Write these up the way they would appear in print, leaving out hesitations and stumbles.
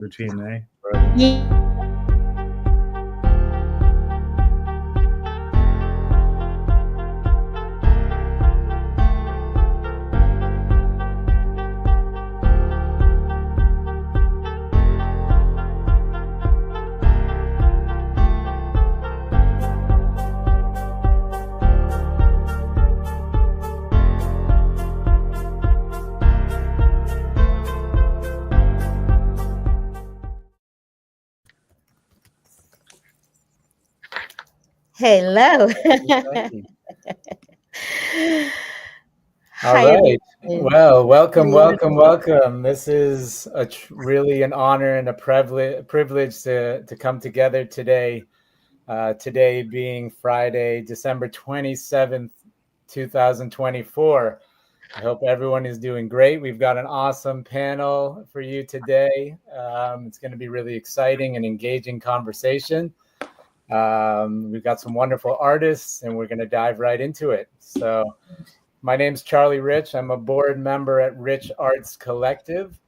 routine, eh? Ye- Hello. Alrighty. All Hi, right. everyone. Well, welcome, welcome, Hello. welcome. This is really an honor and a privilege to come together today. Today being Friday, December 27th, 2024. I hope everyone is doing great. We've got an awesome panel for you today. It's going to be really exciting and engaging conversation. We've got some wonderful artists, and we're going to dive right into it. So, my name's Charlie Rich. I'm a board member at Rich Arts Collective,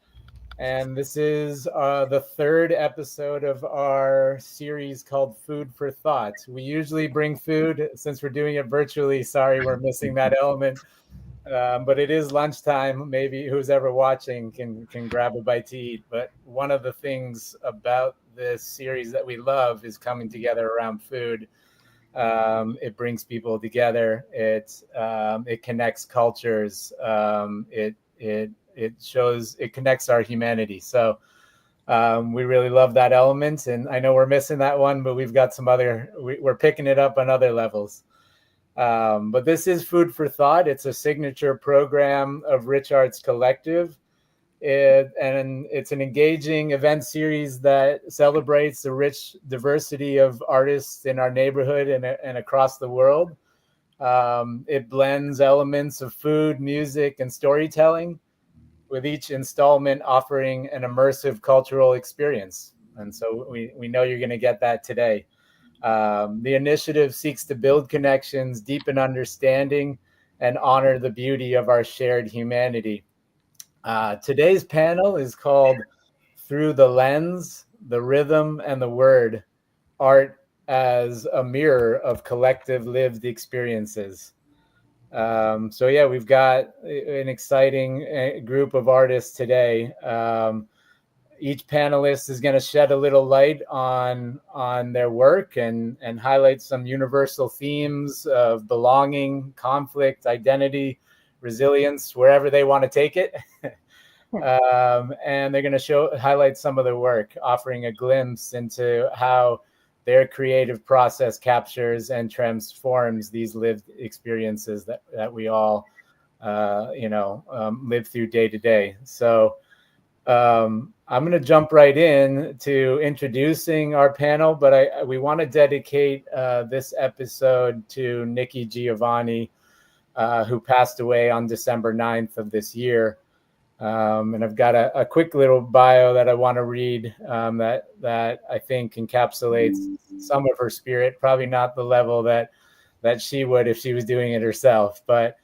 and this is the third episode of our series called Food for Thought. We usually bring food. Since we're doing it virtually, sorry, we're missing that element. But it is lunchtime. Maybe who's ever watching can grab a bite to eat. But one of the things about this series that we love is coming together around food. It brings people together. It connects cultures. It connects our humanity. So we really love that element. And I know we're missing that one, but we've got some other. We're picking it up on other levels. But this is Food for Thought. It's a signature program of Rich Arts Collective. And it's an engaging event series that celebrates the rich diversity of artists in our neighborhood and across the world. It blends elements of food, music, and storytelling, with each installment offering an immersive cultural experience. And so we know you're going to get that today. The initiative seeks to build connections, deepen understanding, and honor the beauty of our shared humanity. Today's panel is called Through the Lens, the Rhythm, and the Word, Art as a Mirror of Collective Lived Experiences. So yeah, we've got an exciting group of artists today. Each panelist is going to shed a little light on their work and highlight some universal themes of belonging, conflict, identity, resilience, wherever they want to take it. And they're going to highlight some of their work, offering a glimpse into how their creative process captures and transforms these lived experiences that we all, live through day to day. So I'm going to jump right in to introducing our panel, but we want to dedicate this episode to Nikki Giovanni, who passed away on December 9th of this year. And I've got a quick little bio that I want to read that I think encapsulates some of her spirit, probably not the level that she would if she was doing it herself, but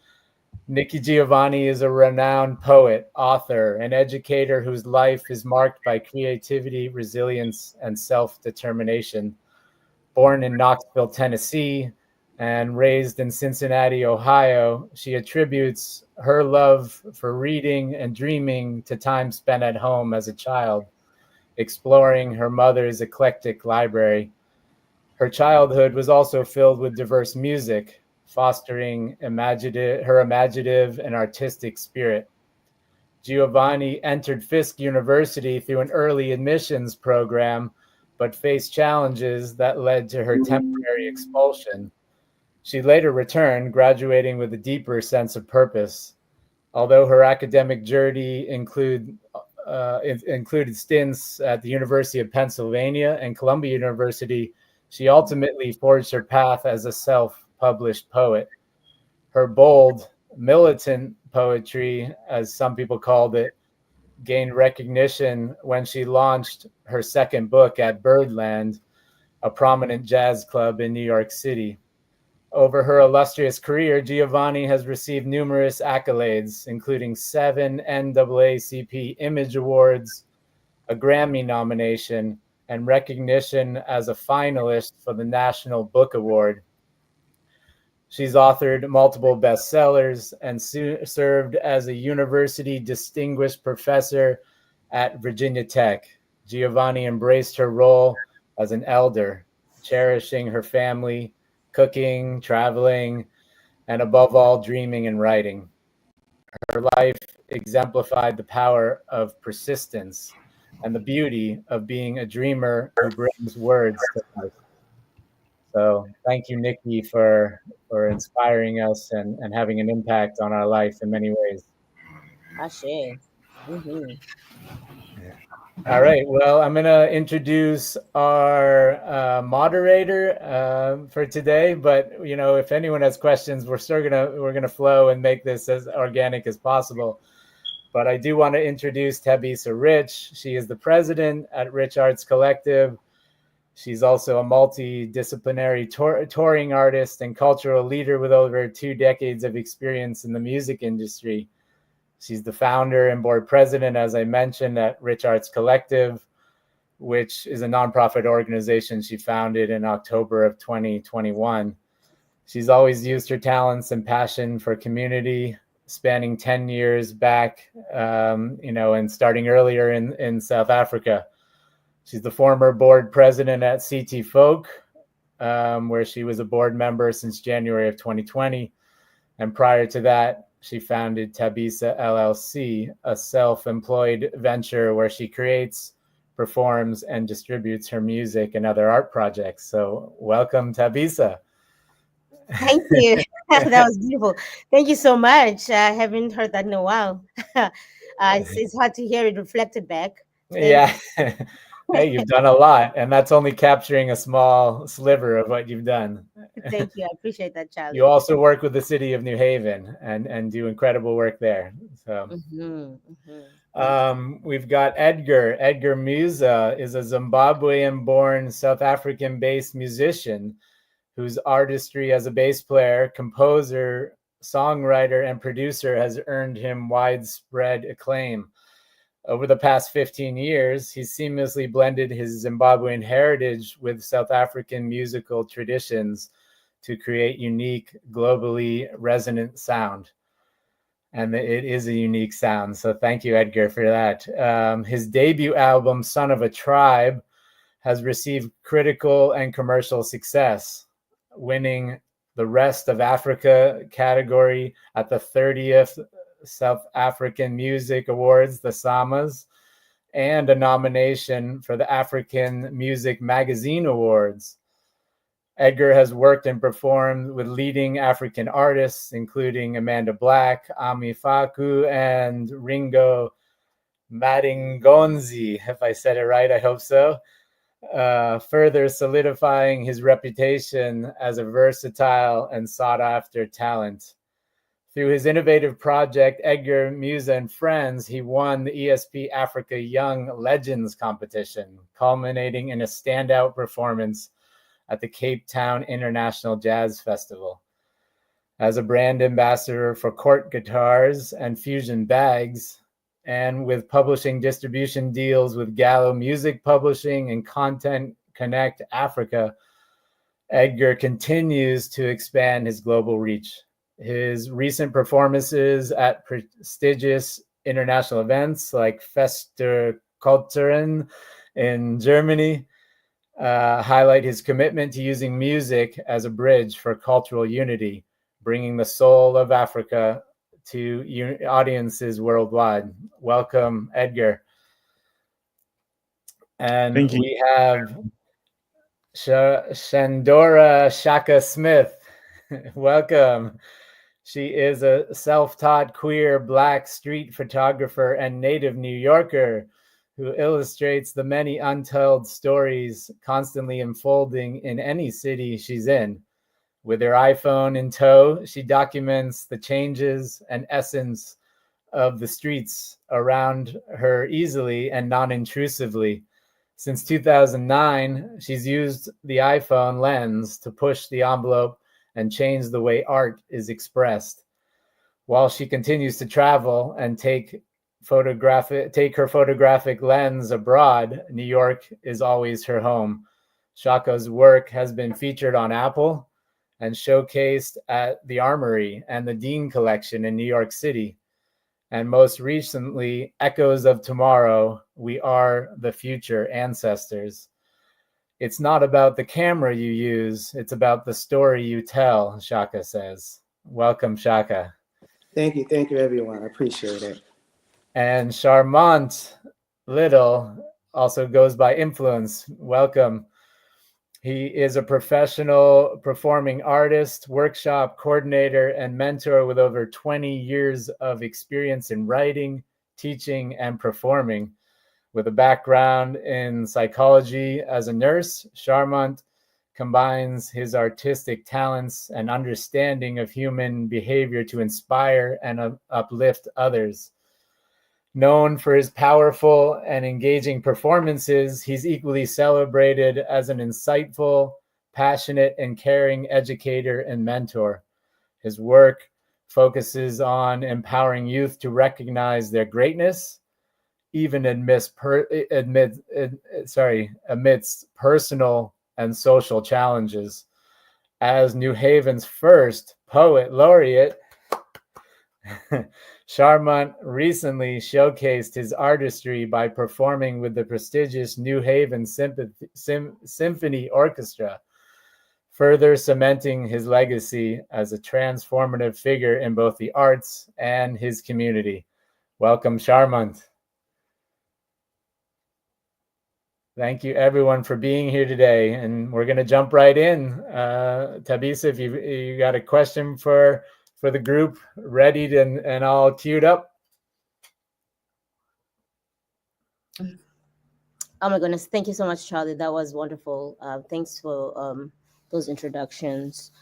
Nikki Giovanni is a renowned poet, author, and educator whose life is marked by creativity, resilience, and self-determination. Born in Knoxville, Tennessee, and raised in Cincinnati, Ohio, she attributes her love for reading and dreaming to time spent at home as a child, exploring her mother's eclectic library. Her childhood was also filled with diverse music, fostering her imaginative and artistic spirit. Giovanni entered Fisk University through an early admissions program, but faced challenges that led to her temporary expulsion. She later returned, graduating with a deeper sense of purpose. Although her academic journey included stints at the University of Pennsylvania and Columbia University, she ultimately forged her path as a self-published poet. Her bold, militant poetry, as some people called it, gained recognition when she launched her second book at Birdland, a prominent jazz club in New York City. Over her illustrious career, Giovanni has received numerous accolades, including 7 NAACP Image Awards, a Grammy nomination, and recognition as a finalist for the National Book Award. She's authored multiple bestsellers and served as a university distinguished professor at Virginia Tech. Giovanni embraced her role as an elder, cherishing her family, cooking, traveling, and above all, dreaming and writing. Her life exemplified the power of persistence and the beauty of being a dreamer who brings words to life. So thank you, Nikki, for inspiring us and having an impact on our life in many ways. Ashe. Mm-hmm. All right. Well, I'm going to introduce our moderator for today. But if anyone has questions, we're gonna flow and make this as organic as possible. But I do want to introduce Tabisa Rich. She is the president at Rich Arts Collective. She's also a multidisciplinary touring artist and cultural leader with over 2 decades of experience in the music industry. She's the founder and board president, as I mentioned, at Rich Arts Collective, which is a nonprofit organization she founded in October of 2021. She's always used her talents and passion for community, spanning 10 years back, and starting earlier in South Africa. She's the former board president at CT Folk, where she was a board member since January of 2020. And prior to that, she founded Tabisa LLC, a self-employed venture where she creates, performs, and distributes her music and other art projects. So welcome, Tabisa. Thank you. That was beautiful. Thank you so much. I haven't heard that in a while. It's hard to hear it reflected back. Yeah. Hey, you've done a lot, and that's only capturing a small sliver of what you've done. Thank you. I appreciate that, Charlie. You also work with the city of New Haven and do incredible work there. So we've got Edgar. Edgar Musa is a Zimbabwean-born South African-based musician whose artistry as a bass player, composer, songwriter, and producer has earned him widespread acclaim. Over the past 15 years, he's seamlessly blended his Zimbabwean heritage with South African musical traditions to create unique, globally resonant sound. And it is a unique sound. So thank you, Edgar, for that. His debut album, Son of a Tribe, has received critical and commercial success, winning the Rest of Africa category at the 30th South African Music Awards, the SAMAs, and a nomination for the African Music Magazine Awards. Edgar has worked and performed with leading African artists, including Amanda Black, Ami Faku, and Ringo Madingonzi. If I said it right, I hope so. Further solidifying his reputation as a versatile and sought-after talent. Through his innovative project, Edgar Musa and Friends, he won the ESP Africa Young Legends competition, culminating in a standout performance at the Cape Town International Jazz Festival. As a brand ambassador for Court Guitars and Fusion Bags, and with publishing distribution deals with Gallo Music Publishing and Content Connect Africa, Edgar continues to expand his global reach. His recent performances at prestigious international events like Festerkulturen in Germany highlight his commitment to using music as a bridge for cultural unity, bringing the soul of Africa to audiences worldwide. Welcome, Edgar. And we have Shandora Shaka Smith. Welcome. She is a self-taught queer Black street photographer and native New Yorker who illustrates the many untold stories constantly unfolding in any city she's in. With her iPhone in tow, she documents the changes and essence of the streets around her easily and non-intrusively. Since 2009, she's used the iPhone lens to push the envelope and change the way art is expressed. While she continues to travel and take take her photographic lens abroad, New York is always her home. Shaka's work has been featured on Apple and showcased at the Armory and the Dean Collection in New York City. And most recently, Echoes of Tomorrow, We Are the Future Ancestors. It's not about the camera you use, it's about the story you tell, Shaka says. Welcome, Shaka. Thank you, everyone. I appreciate it. And Charmant Little also goes by Influence. Welcome. He is a professional performing artist, workshop coordinator, and mentor with over 20 years of experience in writing, teaching, and performing. With a background in psychology as a nurse, Charmant combines his artistic talents and understanding of human behavior to inspire and uplift others. Known for his powerful and engaging performances, he's equally celebrated as an insightful, passionate, and caring educator and mentor. His work focuses on empowering youth to recognize their greatness, even amidst personal and social challenges. As New Haven's first poet laureate, Charmant recently showcased his artistry by performing with the prestigious New Haven Symphony Orchestra, further cementing his legacy as a transformative figure in both the arts and his community. Welcome, Charmant. Thank you, everyone, for being here today. And we're going to jump right in. Tabisa, if you got a question for the group, ready and all queued up. Oh my goodness. Thank you so much, Charlie. That was wonderful. Thanks for those introductions.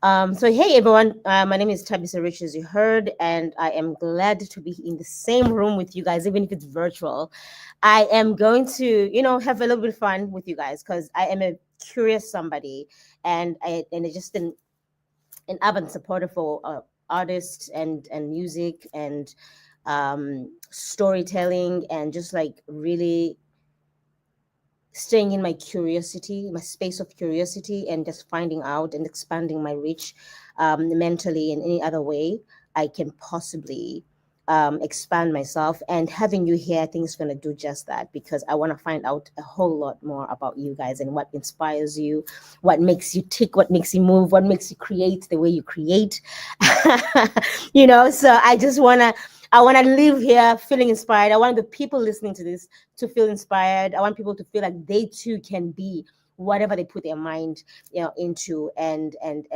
So, hey, everyone. My name is Tabisa Rich, as you heard, and I am glad to be in the same room with you guys, even if it's virtual. I am going to, have a little bit of fun with you guys because I am a curious somebody, and it's just an avid supporter for artists and music and storytelling, and just like really staying in my curiosity, my space of curiosity, and just finding out and expanding my reach mentally in any other way I can possibly expand myself. And having you here, I think is going to do just that, because I want to find out a whole lot more about you guys and what inspires you, what makes you tick, what makes you move, what makes you create the way you create. So I want to live here feeling inspired. I want the people listening to this to feel inspired. I want people to feel like they too can be whatever they put their mind into, and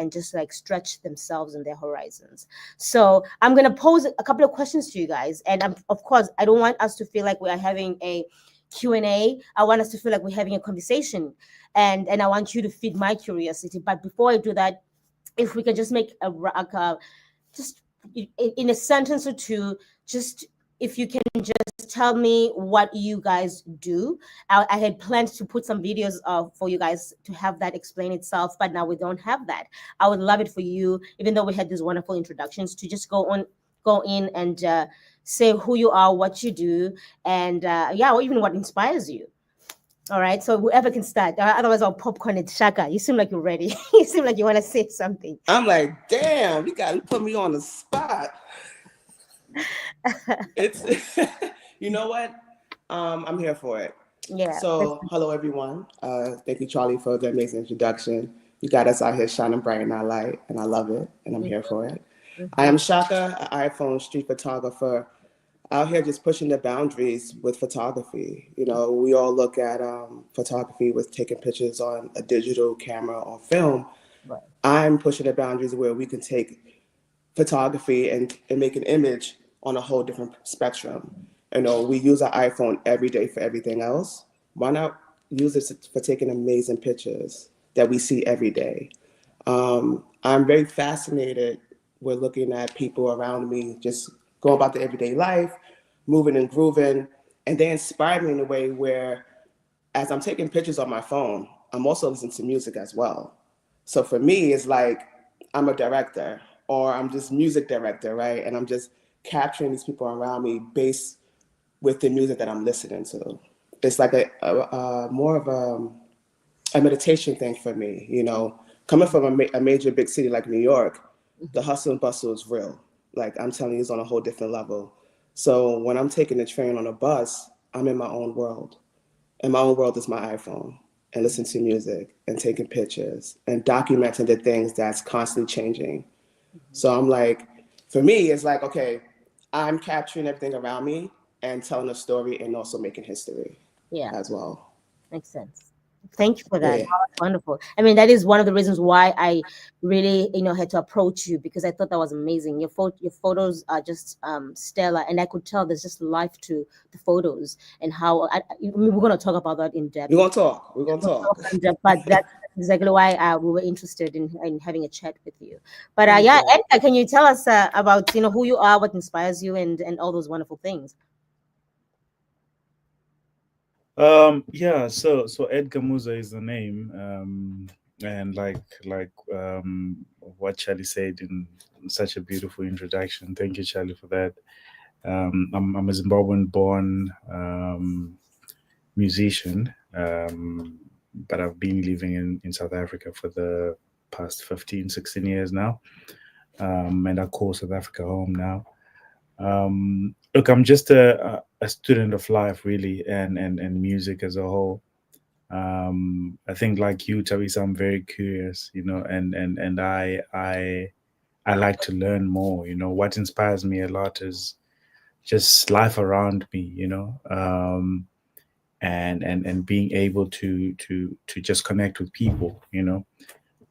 just like stretch themselves and their horizons. So I'm going to pose a couple of questions to you guys, and of course I don't want us to feel like we are having a Q&A. I want us to feel like we're having a conversation, and I want you to feed my curiosity. But before I do that, if we can just make just in a sentence or two, just if you can just tell me what you guys do. I had planned to put some videos for you guys to have that explain itself, but now we don't have that. I would love it for you, even though we had these wonderful introductions, to just go in and say who you are, what you do, and or even what inspires you. All right, so whoever can start. Otherwise, I'll popcorn it. Shaka, you seem like you're ready. You seem like you want to say something. I'm like, damn, you got to put me on the spot. It's, you know what? I'm here for it. Yeah. So, hello, everyone. Thank you, Charlie, for the amazing introduction. You got us out here shining bright in our light, and I love it, and I'm here for it. I am Shaka, an iPhone street photographer, out here just pushing the boundaries with photography. We all look at photography with taking pictures on a digital camera or film. Right. I'm pushing the boundaries where we can take photography and make an image on a whole different spectrum. We use our iPhone every day for everything else. Why not use it for taking amazing pictures that we see every day? I'm very fascinated with looking at people around me just going about their everyday life, moving and grooving, and they inspire me in a way where, as I'm taking pictures on my phone, I'm also listening to music as well. So for me, it's like I'm a director, or I'm just music director, right? And I'm just capturing these people around me based with the music that I'm listening to. It's like a more of a meditation thing for me. You know, coming from a major big city like New York, the hustle and bustle is real. Like I'm telling you, it's on a whole different level. So when I'm taking the train on a bus, I'm in my own world. And my own world is my iPhone and listening to music and taking pictures and documenting the things that's constantly changing. So I'm like, for me, it's like, okay, I'm capturing everything around me and telling a story and also making history Yeah, as well. makes sense. Thank you for that. Yeah. Oh, that's wonderful. I mean, that is one of the reasons why I really, had to approach you, because I thought that was amazing. Your photos are just stellar, and I could tell there's just life to the photos and how. We're going to talk about that in depth. We're going to talk. We're going to We'll talk talk. in depth, but that's exactly why we were interested in having a chat with you. But Thank yeah, you. Edgar, can you tell us about who you are, what inspires you, and all those wonderful things? Yeah, so Edgar Musa is the name. And what Charlie said in such a beautiful introduction. Thank you, Charlie, for that. I'm a Zimbabwean born musician, but I've been living in South Africa for the past 15, 16 years now. And I call South Africa home now. Look, I'm just a student of life, really, and music as a whole. I think, like you, Tawisa, I'm very curious, and I like to learn more. What inspires me a lot is just life around me, and being able to just connect with people,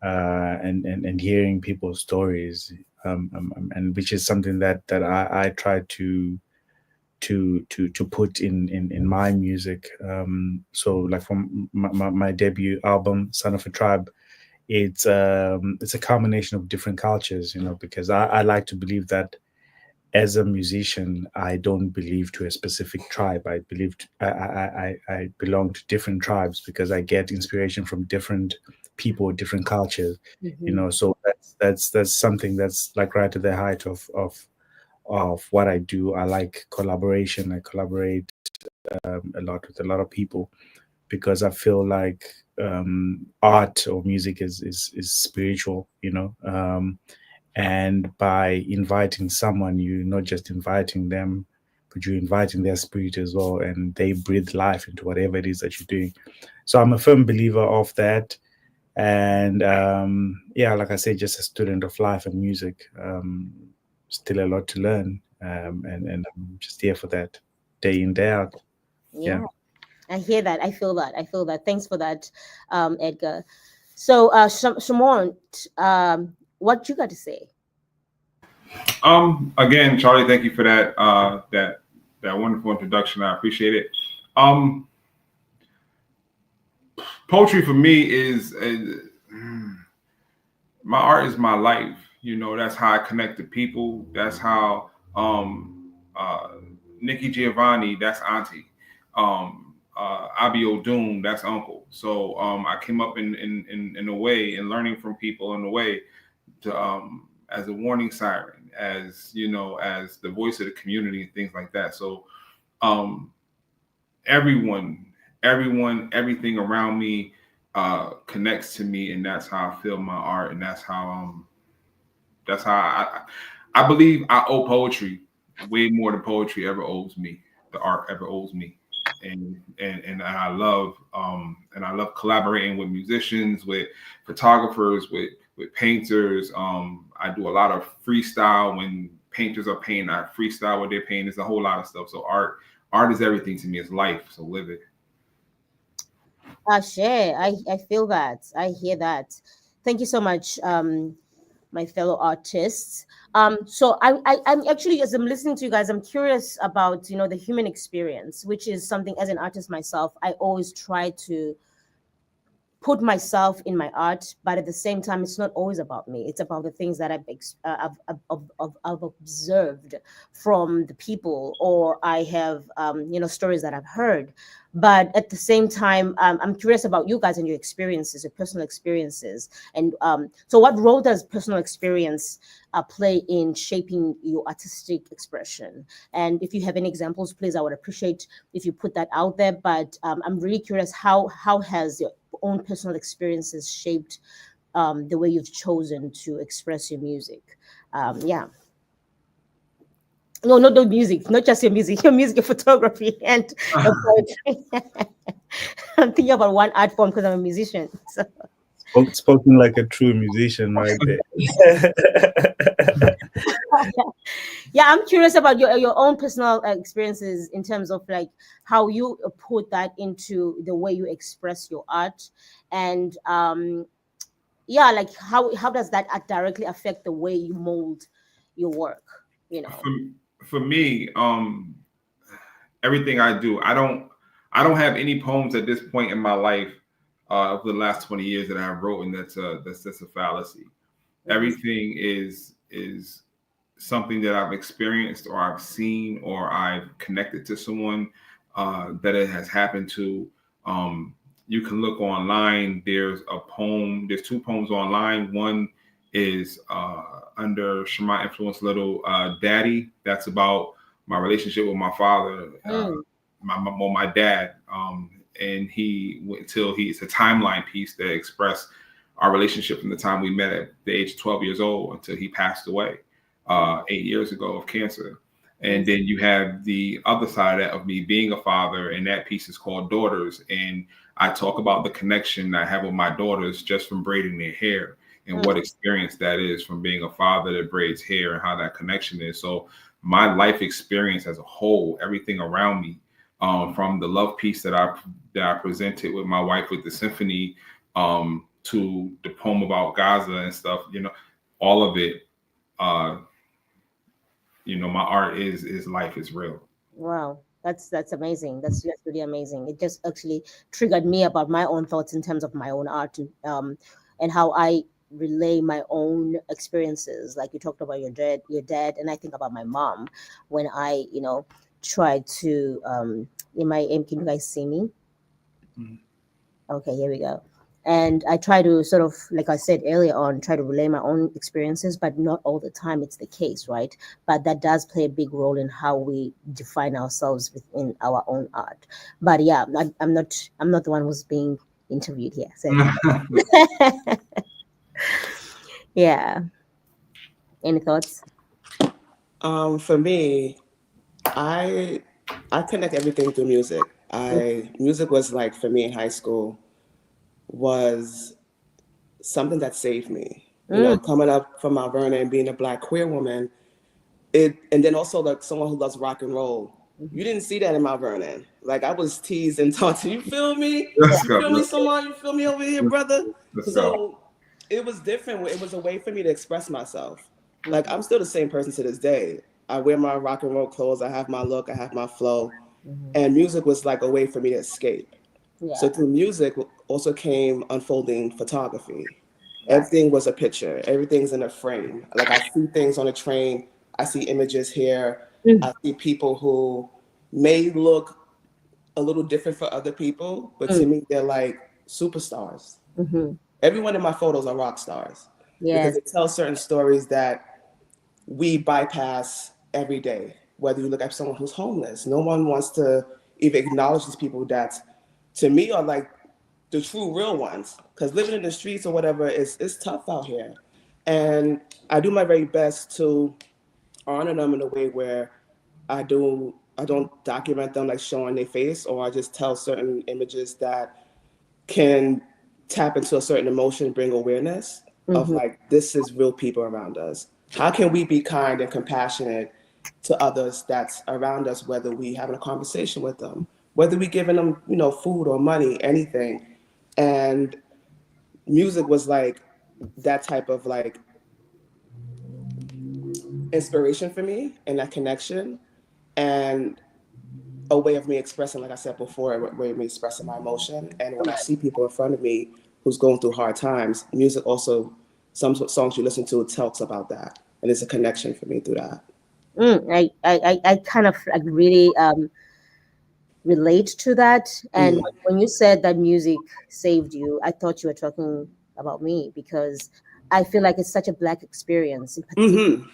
and hearing people's stories, and which is something that I try to put in my music. So, like, from my debut album, Son of a Tribe, it's a combination of different cultures, because I like to believe that as a musician, I don't believe to a specific tribe. I believe I belong to different tribes because I get inspiration from different people, different cultures. Mm-hmm. So that's something that's like right at the height of what I do. I like collaboration. I collaborate a lot with a lot of people because I feel like art or music is spiritual, and by inviting someone, you're not just inviting them, but you're inviting their spirit as well, and they breathe life into whatever it is that you're doing. So I'm a firm believer of that. And yeah, like I said, just a student of life and music. Still a lot to learn, and I'm just here for that, day in, day out. Yeah. Yeah, I hear that. I feel that. I feel that. Thanks for that, Edgar. So, Shimon, what you got to say? Again, Charlie, thank you for that wonderful introduction. I appreciate it. Um, Poetry for me is my art is my life. That's how I connect to people. That's how Nikki Giovanni, that's auntie. Abi O'Doon, that's uncle. So I came up in a way and learning from people in a way to as a warning siren, as as the voice of the community and things like that. So um, everyone, everything around me connects to me, and that's how I feel my art, and that's how I believe I owe poetry way more than poetry ever owes me, the art ever owes me. And I love collaborating with musicians, with photographers, with painters. I do a lot of freestyle when painters are painting. I freestyle what they're painting. There's a whole lot of stuff. So art is everything to me. It's life. So live it. Share. I feel that. I hear that. Thank you so much, my fellow artists. So I'm actually, as I'm listening to you guys, I'm curious about the human experience, which is something, as an artist myself, I always try to put myself in my art, but at the same time, it's not always about me. It's about the things that I've observed from the people, or I have, stories that I've heard. But at the same time, I'm curious about you guys and your experiences, your personal experiences. And so, what role does personal experience play in shaping your artistic expression? And if you have any examples, please, I would appreciate if you put that out there. But I'm really curious, how has your own personal experiences shaped the way you've chosen to express your music? Yeah. No, not the music, not just your music, your photography, and your poetry. I'm thinking about one art form because I'm a musician. So. Spoken like a true musician right there. Yeah, I'm curious about your own personal experiences in terms of like how you put that into the way you express your art, and yeah, like how does that directly affect the way you mold your work, you know? For me, everything I do, I don't have any poems at this point in my life over the last 20 years that I have written that's a fallacy. Everything is something that I've experienced or I've seen or I've connected to someone that it has happened to. You can look online. There's two poems online. One is under Shema Influence Little Daddy. That's about my relationship with my father, my dad. And it's a timeline piece that expressed our relationship from the time we met at the age of 12 years old until he passed away 8 years ago of cancer. And then you have the other side of me being a father, and that piece is called Daughters. And I talk about the connection I have with my daughters just from braiding their hair and what experience that is from being a father that braids hair and how that connection is. So my life experience as a whole, everything around me, from the love piece that I presented with my wife with the symphony, to the poem about Gaza and stuff, all of it, my art is life, is real. Wow, that's amazing. That's really amazing. It just actually triggered me about my own thoughts in terms of my own art, and how I relay my own experiences. Like you talked about your dad, and I think about my mom when I, tried to in my aim. Can you guys see me? Okay, here we go. And I try to sort of, like I said earlier on, try to relay my own experiences, but not all the time it's the case, right? But that does play a big role in how we define ourselves within our own art. But yeah, I'm not the one who's being interviewed here. So yeah. Any thoughts? For me, I connect everything through music. Music was like, for me in high school, was something that saved me. Coming up from Mount Vernon and being a Black queer woman, and then also like someone who loves rock and roll. You didn't see that in Mount Vernon. Like I was teased and taught to, you feel me? You feel me, someone? You feel me over here, brother? So it was different. It was a way for me to express myself. Like I'm still the same person to this day. I wear my rock and roll clothes. I have my look. I have my flow. And music was like a way for me to escape. Yeah. So through music also came unfolding photography. Everything was a picture. Everything's in a frame. Like I see things on a train. I see images here. I see people who may look a little different for other people, but to me, they're like superstars. Everyone in my photos are rock stars. Because they tell certain stories that we bypass every day. Whether you look at someone who's homeless, no one wants to even acknowledge these people that, to me, are like the true real ones. Because living in the streets or whatever is tough out here. And I do my very best to honor them in a way where I don't document them like showing their face, or I just tell certain images that can tap into a certain emotion, bring awareness of like, this is real people around us. How can we be kind and compassionate to others that's around us, whether we having a conversation with them, whether we giving them, food or money, anything. And music was like that type of like inspiration for me and that connection, and a way of me expressing, like I said before, a way of me expressing my emotion. And when I see people in front of me who's going through hard times, music also, some songs you listen to talks about that, and it's a connection for me through that. I kind of like really relate to that. And Mm. when you said that music saved you, I thought you were talking about me, because I feel like it's such a black experience in particular, Mm-hmm.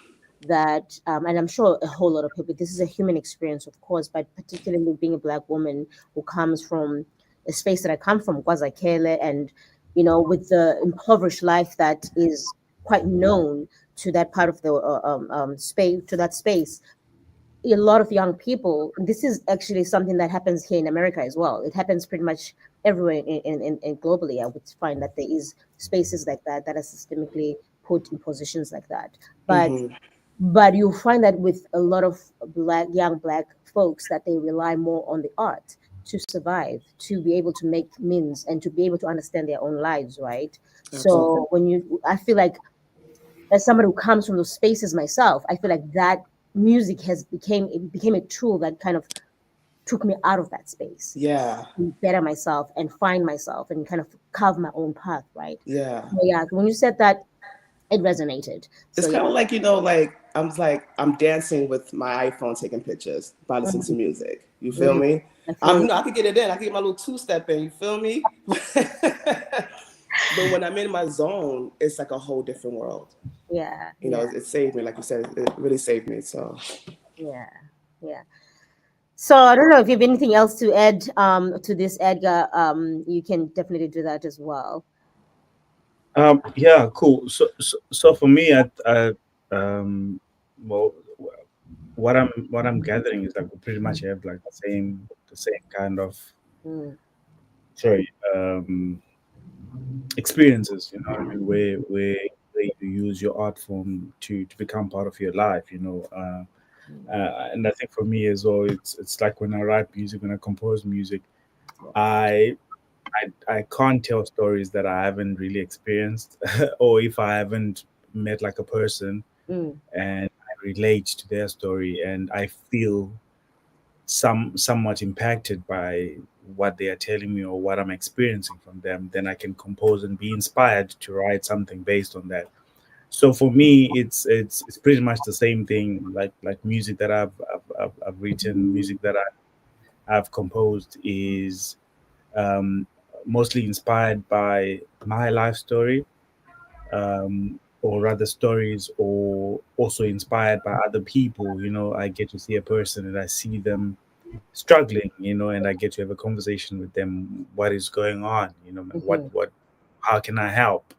that and I'm sure a whole lot of people, this is a human experience, of course, but particularly being a black woman who comes from a space that I come from, Kwazakele, and with the impoverished life that is quite known to that part of the space, to that space. A lot of young people, this is actually something that happens here in America as well. It happens pretty much everywhere in globally. I would find that there is spaces like that that are systemically put in positions like that. But Mm-hmm. you find that with a lot of young black folks, that they rely more on the art to survive, to be able to make means, and to be able to understand their own lives, right? Absolutely. So I feel like, as somebody who comes from those spaces myself, I feel like that music it became a tool that kind of took me out of that space Yeah. to better myself and find myself and kind of carve my own path, right? Yeah. So yeah, when you said that, it resonated. It's So kind yeah. of like, I'm dancing with my iPhone taking pictures by listening to music. You feel Mhm. me? I feel you. I could get it in. I could get my little two-step in. You feel me? But when I'm in my zone, it's like a whole different world. Yeah, It saved me, like you said. It really saved me. So yeah, yeah. So I don't know if you have anything else to add to this, Edgar. You can definitely do that as well. Yeah, cool. So for me, um, well, what I'm gathering is like we pretty much have like the same kind of, Mm, sorry, experiences. You know what I mean? Where you use your art form to become part of your life. And I think for me as well, it's like when I write music, when I compose music, I I can't tell stories that I haven't really experienced, or if I haven't met like a person mm, and I relate to their story and I feel somewhat impacted by what they are telling me or what I'm experiencing from them, then I can compose and be inspired to write something based on that. So for me, it's pretty much the same thing, like music that I've written, music that I've composed is um, mostly inspired by my life story, or rather stories, or also inspired by other people. I get to see a person and I see them struggling, and I get to have a conversation with them. What is going on? mhm, How can I help?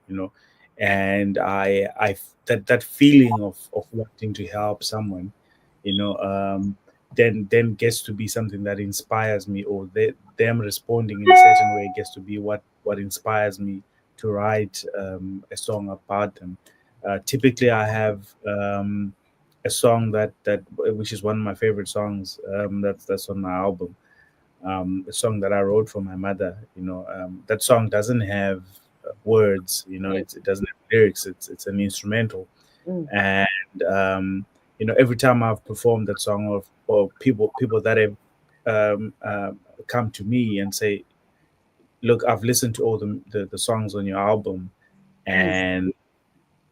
And that feeling of wanting to help someone, you know, um, then gets to be something that inspires me, or them responding in a certain way gets to be what inspires me to write a song about them. Typically, I have a song that which is one of my favorite songs, that's on my album, a song that I wrote for my mother. That song doesn't have words. It doesn't have lyrics. It's an instrumental, mm, and every time I've performed that song, or people that have come to me and say, "Look, I've listened to all the songs on your album, mm, and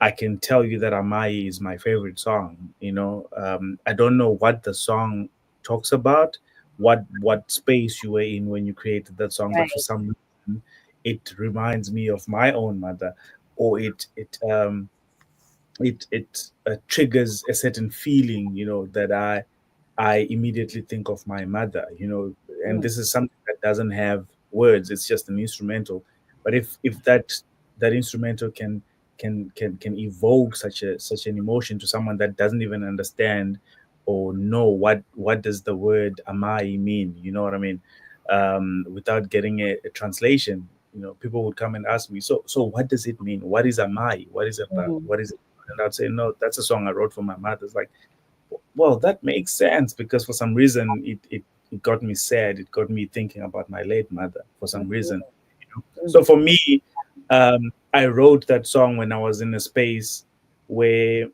I can tell you that Amai is my favorite song. I don't know what the song talks about, what space you were in when you created that song, but for right. some reason, it reminds me of my own mother, or it triggers a certain feeling, that I immediately think of my mother, and Mm, this is something that doesn't have words. It's just an instrumental. But if that instrumental can evoke such an emotion to someone that doesn't even understand or know what does the word amai mean, you know what I mean? Without getting a translation, people would come and ask me, so what does it mean? What is amai? What is it about? mhm, What is it? And I'd say, no, that's a song I wrote for my mother. It's like, well, that makes sense, because for some reason it got me sad. It got me thinking about my late mother for some reason. mm, So for me, I wrote that song when I was in a space where,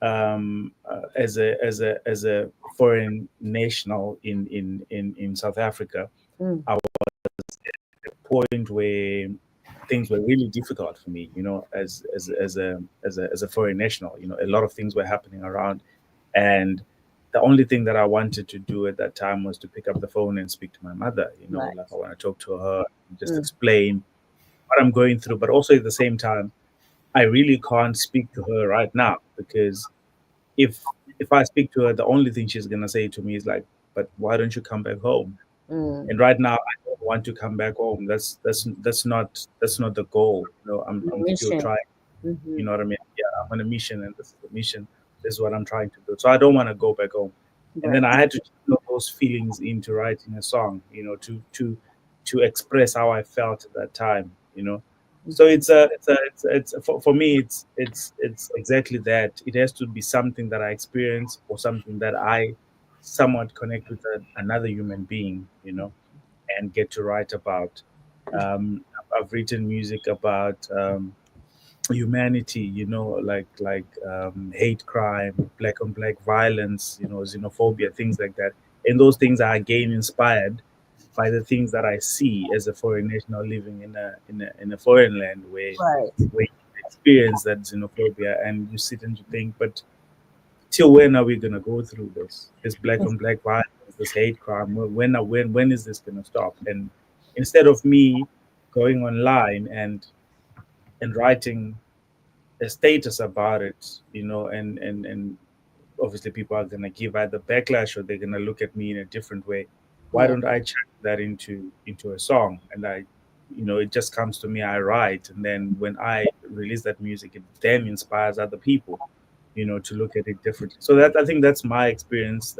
as a foreign national in South Africa, mm, I was at a point where things were really difficult for me, as a foreign national. A lot of things were happening around, and the only thing that I wanted to do at that time was to pick up the phone and speak to my mother. Right. Like I want to talk to her, just Mm. explain what I'm going through, but also at the same time, I really can't speak to her right now, because if I speak to her, the only thing she's gonna say to me is like, "But why don't you come back home?" Mm. And right now, I don't want to come back home. That's not the goal. I'm still Mission. trying. Mm-hmm. You know what I mean? Yeah, I'm on a mission, and this is the mission. This is what I'm trying to do. So I don't want to go back home. And then Right. I had to channel those feelings into writing a song. To express how I felt at that time. So for me, it's exactly that. It has to be something that I experience, or something that I somewhat connect with another human being. And get to write about. I've written music about humanity, like hate crime, black on black violence, xenophobia, things like that. And those things are again inspired by the things that I see as a foreign national living in a foreign land, Right. where you experience that xenophobia, and you sit and you think, but till when are we gonna go through this black on black violence, this hate crime? When is this gonna stop? And instead of me going online and writing a status about it, and obviously people are gonna give either backlash, or they're gonna look at me in a different way. Why Yeah. don't I channel that into a song? And it just comes to me. I write, and then when I release that music, it then inspires other people, to look at it differently. So that, I think, that's my experience.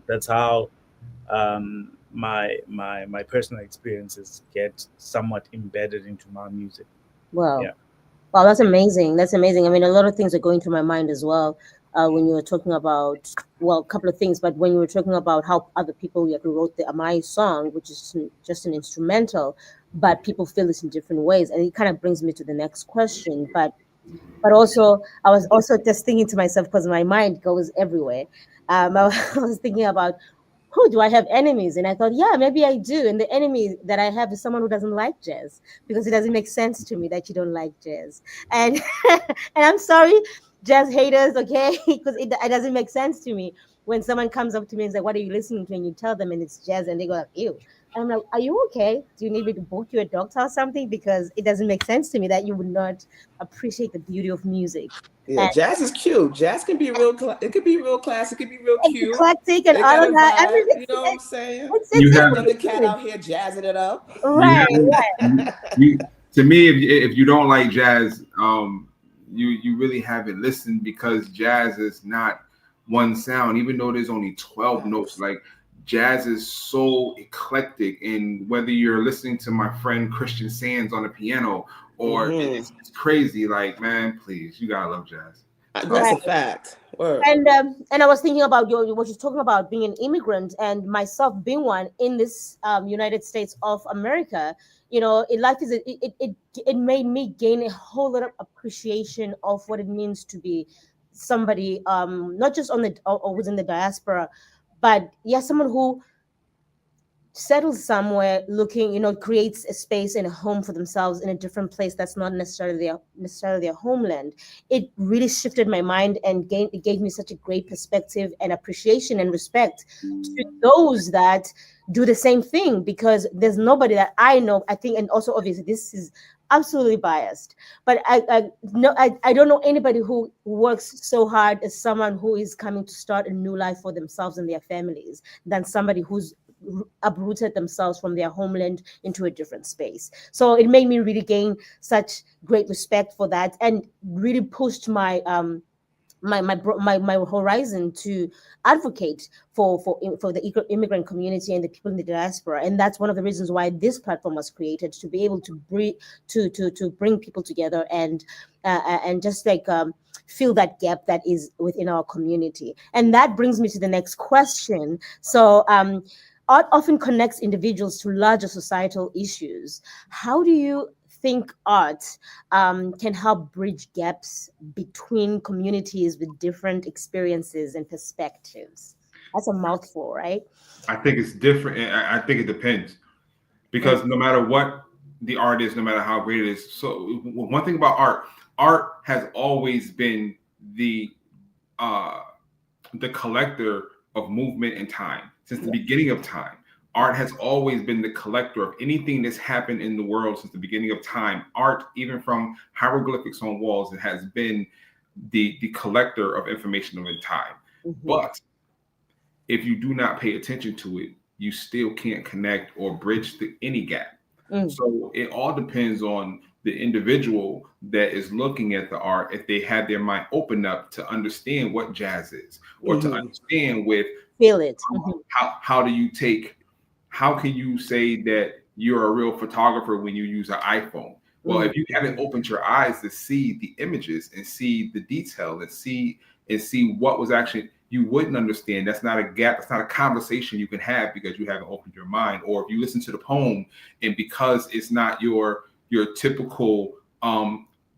That's how my personal experiences get somewhat embedded into my music. Wow. Yeah. Wow, that's amazing. That's amazing. I mean, a lot of things are going through my mind as well. When you were talking about, well, a couple of things, but when you were talking about how other people like wrote my song, which is just an instrumental, but people feel this in different ways, and it kind of brings me to the next question. But also, I was also just thinking to myself, because my mind goes everywhere. I was thinking about, who do I have enemies? And I thought, yeah, maybe I do. And the enemy that I have is someone who doesn't like jazz, because it doesn't make sense to me that you don't like jazz. And and I'm sorry, jazz haters, okay, because it doesn't make sense to me when someone comes up to me and says, "What are you listening to?" And you tell them, and it's jazz, and they go like, "Ew." And I'm like, "Are you okay? Do you need me to book you a doctor or something?" Because it doesn't make sense to me that you would not appreciate the beauty of music. Yeah, And jazz is cute. Jazz can be it could be real classic. It could be real it's cute. eclectic and It all got of a that. I mean, vibe. You know what I'm saying? You it's have Another cat good. out here jazzing it up. you Right, right. have you to me, if you don't like jazz, you really haven't listened, because jazz is not one sound. Even though there's only 12 notes, like, jazz is so eclectic. And whether you're listening to my friend Christian Sands on the piano, or Hmm it's crazy, like, man, please, you gotta love jazz. It's That's crazy. a fact. Word. And I was thinking about what you're talking about, being an immigrant, and myself being one in this United States of America. Life is it made me gain a whole lot of appreciation of what it means to be somebody, not just on the or within the diaspora, but yeah, someone who settles somewhere, looking, creates a space and a home for themselves in a different place that's not necessarily their homeland. It really shifted my mind, and it gave me such a great perspective and appreciation and respect to those that do the same thing, because there's nobody that I know, I think. And also, obviously, this is absolutely biased, but I don't know anybody who works so hard as someone who is coming to start a new life for themselves and their families, than somebody who's uprooted themselves from their homeland into a different space. So it made me really gain such great respect for that, and really pushed my horizon to advocate for the immigrant community and the people in the diaspora. And that's one of the reasons why this platform was created, to be able to bring people together, and just like fill that gap that is within our community. And that brings me to the next question. So art often connects individuals to larger societal issues. How do you think art can help bridge gaps between communities with different experiences and perspectives? That's a mouthful, right? I think it's different. I think it depends, Mm. because no matter what the art is, no matter how great it is. So one thing about art has always been the collector of movement and time since the beginning of time. Art has always been the collector of anything that's happened in the world since the beginning of time. Art, even from hieroglyphics on walls, it has been the collector of information of time. But if you do not pay attention to it, you still can't connect or bridge any gap. So it all depends on the individual that is looking at the art, if they have their mind open up to understand what jazz is, or to understand with feel it. How can you say that you're a real photographer when you use an iPhone? Well, if you haven't opened your eyes to see the images and see the detail and see what was actually, you wouldn't understand. That's not a gap. That's not a conversation you can have because you haven't opened your mind. Or if you listen to the poem and because it's not your typical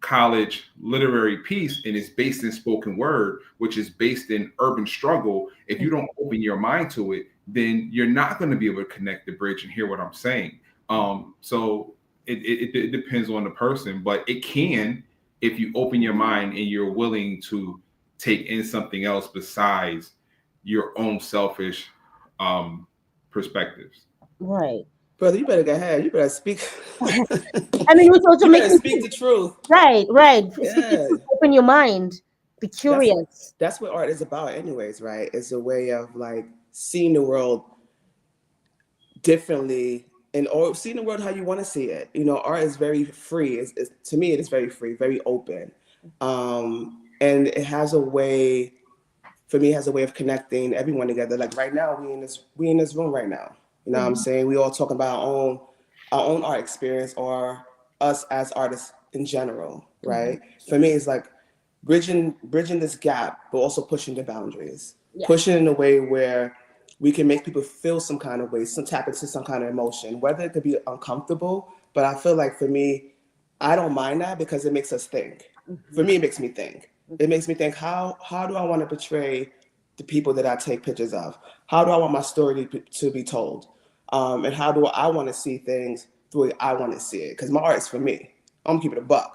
college literary piece and it's based in spoken word, which is based in urban struggle, if you don't open your mind to it, then you're not going to be able to connect the bridge and hear what I'm saying. So it depends on the person, but it can, if you open your mind and you're willing to take in something else besides your own selfish perspectives. Right. Brother, you better go ahead. You better speak. I mean, it's also you better speak the truth. Right. Yeah. Open your mind. Be curious. That's what art is about, anyways, right? It's a way of like seeing the world differently, or seeing the world how you want to see it. You know, art is very free. To me, it is very free, very open, and it has a way. For me, it has a way of connecting everyone together. Like right now, we in this room right now. You know what I'm saying? We all talk about our own art experience, or us as artists in general, right? For me, it's like bridging this gap, but also pushing the boundaries, pushing in a way where we can make people feel some kind of way, tap into some kind of emotion, whether it could be uncomfortable. But I feel like for me, I don't mind that because it makes us think. For me, it makes me think. It makes me think, how do I want to portray the people that I take pictures of? How do I want my story to be told? And how do I want to see things the way I want to see it? Because my art is for me. I'm gonna keep it a buck.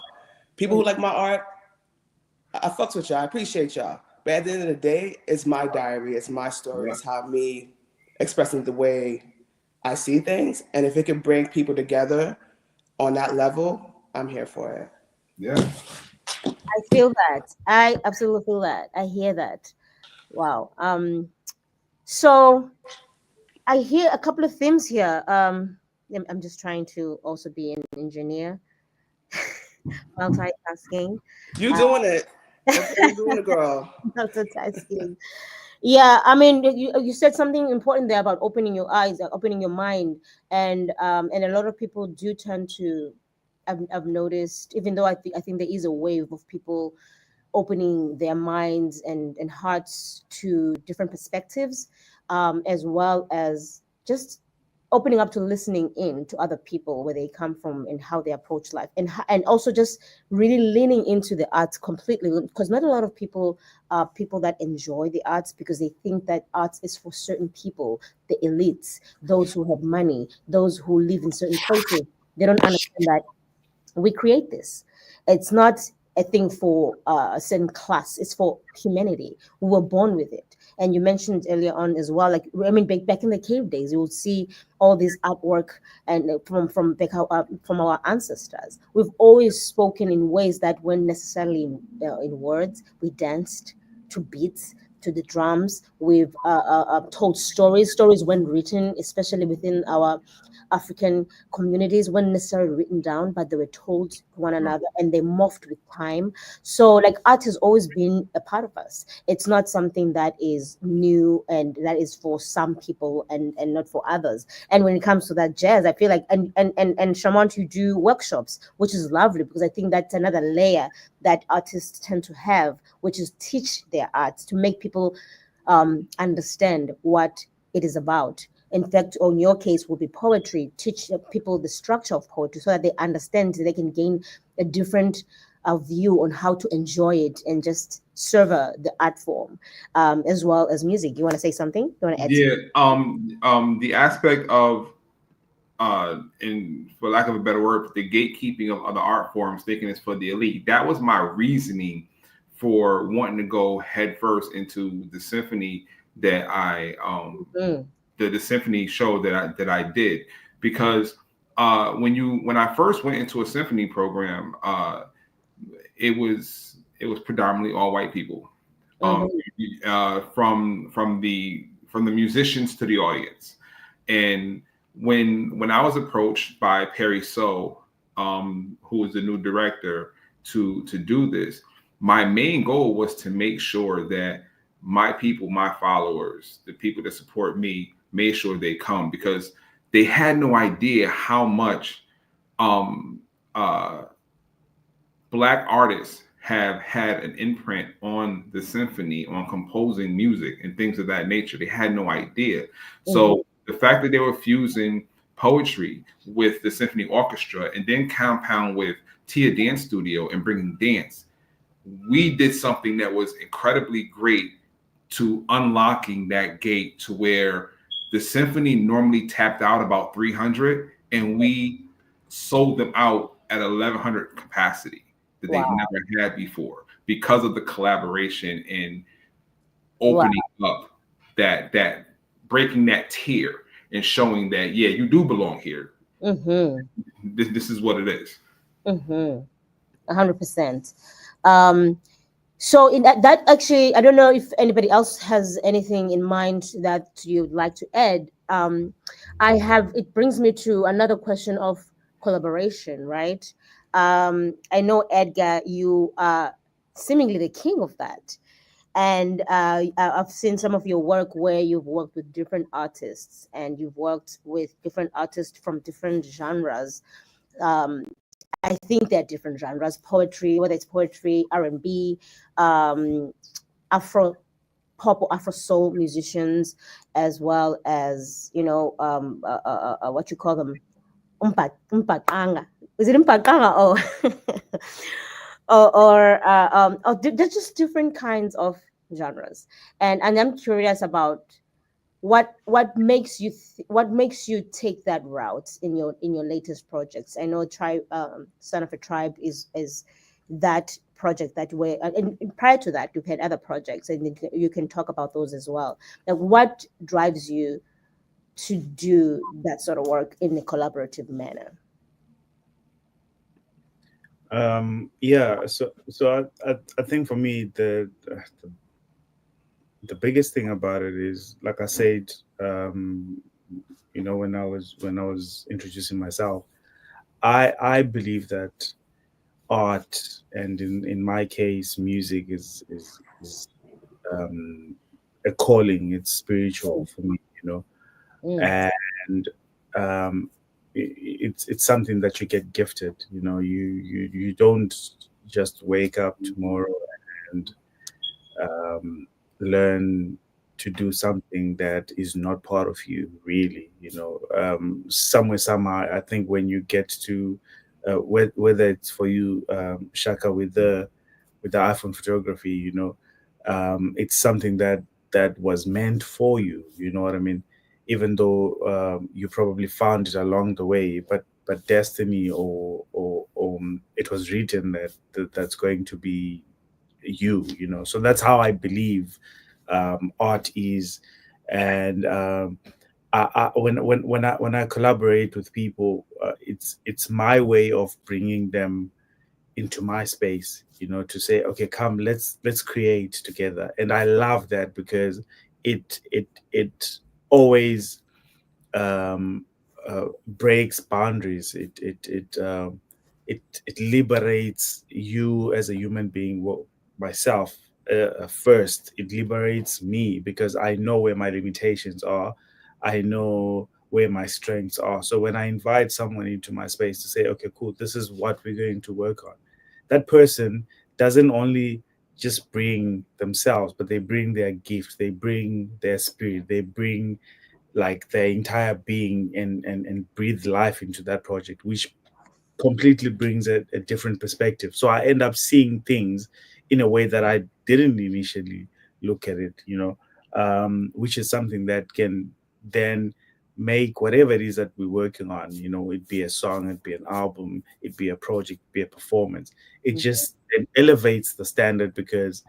People who like my art, I fucks with y'all. I appreciate y'all. But at the end of the day, it's my diary. It's my story. It's how me expressing the way I see things. And if it can bring people together on that level, I'm here for it. Yeah. I feel that. I absolutely feel that. I hear that. Wow. So I hear a couple of themes here. I'm just trying to also be an engineer, multitasking. You doing it. You doing it, girl. Multitasking. Yeah, I mean, you said something important there about opening your eyes, opening your mind, and a lot of people do tend to. I've noticed, even though I think there is a wave of people opening their minds and hearts to different perspectives, as well as just opening up to listening in to other people, where they come from and how they approach life, and also just really leaning into the arts completely, because not a lot of people are people that enjoy the arts because they think that arts is for certain people, the elites, those who have money, those who live in certain places. They don't understand that we create this. It's not a thing for a certain class. It's for humanity. We were born with it. And you mentioned earlier on as well, like, I mean, back in the cave days, you would see all this artwork and from our ancestors. We've always spoken in ways that weren't necessarily in words. We danced to beats, to the drums. We've told stories. Stories when written, especially within our African communities, weren't necessarily written down, but they were told to one another, and they morphed with time. So, like, art has always been a part of us. It's not something that is new and that is for some people and not for others. And when it comes to that jazz, I feel like and Shamont, you do workshops, which is lovely, because I think that's another layer that artists tend to have, which is teach their art to make people understand what it is about. In fact, on your case will be poetry. Teach people the structure of poetry so that they understand, so they can gain a different view on how to enjoy it and just serve the art form, as well as music. You want to say something? You want to add? Yeah. The aspect of and for lack of a better word, the gatekeeping of other art forms, thinking it's for the elite. That was my reasoning for wanting to go headfirst into the symphony that I the symphony show that I did, because when I first went into a symphony program, it was predominantly all white people, from the musicians to the audience. And when I was approached by Perry So, who was the new director, to do this, my main goal was to make sure that my people, my followers, the people that support me, made sure they come, because they had no idea how much Black artists have had an imprint on the symphony, on composing music and things of that nature. They had no idea. So the fact that they were fusing poetry with the symphony orchestra and then compound with Tia Dance Studio and bringing dance, we did something that was incredibly great to unlocking that gate to where the symphony normally tapped out about 300, and we sold them out at 1,100 capacity that they've never had before, because of the collaboration and opening up that breaking that tier and showing that, yeah, you do belong here. This is what it is. 100%. So in that actually, I don't know if anybody else has anything in mind that you'd like to add. It brings me to another question of collaboration, right? I know, Edgar, you are seemingly the king of that. And I've seen some of your work where you've worked with different artists, and you've worked with different artists from different genres. I think they're different genres: poetry, whether it's poetry, R&B, Afro pop or Afro soul musicians, as well as what you call them, umpatanga. Is it umpatanga or they're just different kinds of genres, and I'm curious about what makes you take that route in your latest projects. I know Tribe, Son of a Tribe is that project that way, and prior to that you've had other projects, and you can talk about those as well. Like, what drives you to do that sort of work in a collaborative manner? So I think for me the biggest thing about it is, like I said, when I was introducing myself, I believe that art, and in my case music, is a calling. It's spiritual for me, and it's something that you get gifted. You don't just wake up tomorrow and learn to do something that is not part of you, really. Somewhere, somehow, I think when you get to whether it's for you, Shaka, with the iPhone photography, it's something that was meant for you. You know what I mean? Even though you probably found it along the way, but destiny, or it was written that's going to be you. So that's how I believe art is. And when I collaborate with people, it's my way of bringing them into my space, to say, okay, come, let's create together. And I love that, because it always breaks boundaries. It liberates you as a human being. Well, myself, first, it liberates me, because I know where my limitations are. I know where my strengths are. So when I invite someone into my space to say, okay, cool, this is what we're going to work on, that person doesn't only just bring themselves, but they bring their gift, they bring their spirit, they bring like their entire being, and breathe life into that project, which completely brings a different perspective. So I end up seeing things in a way that I didn't initially look at it, which is something that can then make whatever it is that we're working on, it be a song, it be an album, it be a project, be a performance. It just it elevates the standard, because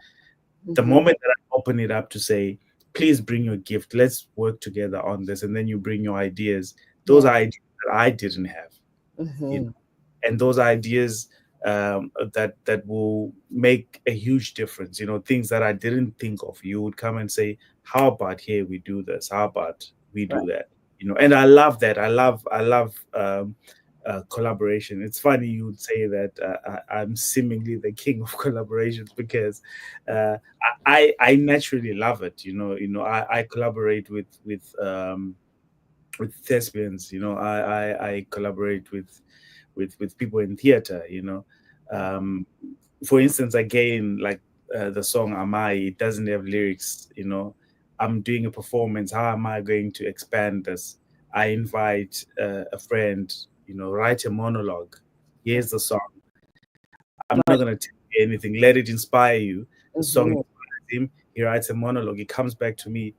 the moment that I open it up to say, please bring your gift, let's work together on this, and then you bring your ideas, those are ideas that I didn't have, and those ideas that will make a huge difference. Things that I didn't think of. You would come and say, "How about here we do this? How about we do that?" And I love that. I love collaboration. It's funny you would say that I'm seemingly the king of collaborations, because I naturally love it. I collaborate with thespians. I collaborate with people in theater. For instance, again, like the song "Amai," it doesn't have lyrics. I'm doing a performance. How am I going to expand this? I invite a friend. Write a monologue. Here's the song. I'm not going to tell you anything. Let it inspire you. The song inspires him. He writes a monologue. He comes back to me,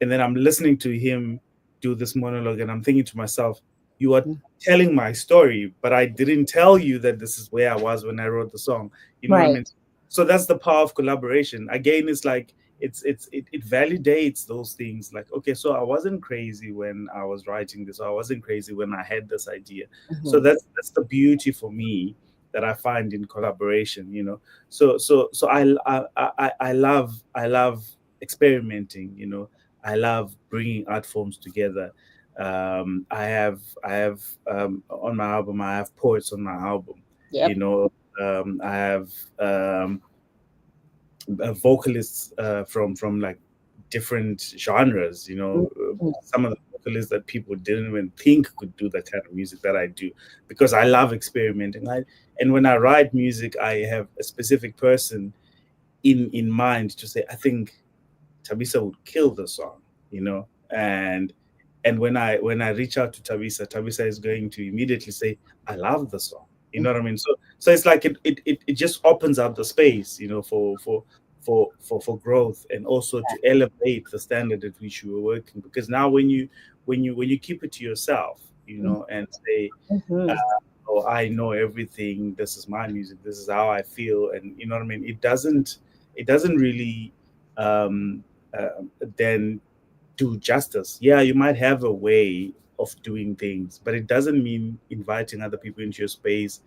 and then I'm listening to him do this monologue, and I'm thinking to myself, you are telling my story, but I didn't tell you that this is where I was when I wrote the song. You know what I mean? So that's the power of collaboration. Again, it's like it validates those things. Like, okay, so I wasn't crazy when I was writing this, or I wasn't crazy when I had this idea. So that's the beauty for me that I find in collaboration. So I love experimenting. I love bringing art forms together. I have on my album, I have poets on my album. I have vocalists from like different genres. Some of the vocalists that people didn't even think could do the kind of music that I do, because I love experimenting. And when I write music, I have a specific person in mind to say, I think Tabisa would kill the song, and when I reach out to Tabisa is going to immediately say, I love the song. You know what I mean? So it's like it just opens up the space, for growth, and also to elevate the standard at which you were working. Because now when you keep it to yourself, and say, oh, I know everything, this is my music, this is how I feel, and you know what I mean, it doesn't really then do justice. Yeah, you might have a way of doing things, but it doesn't mean inviting other people into your space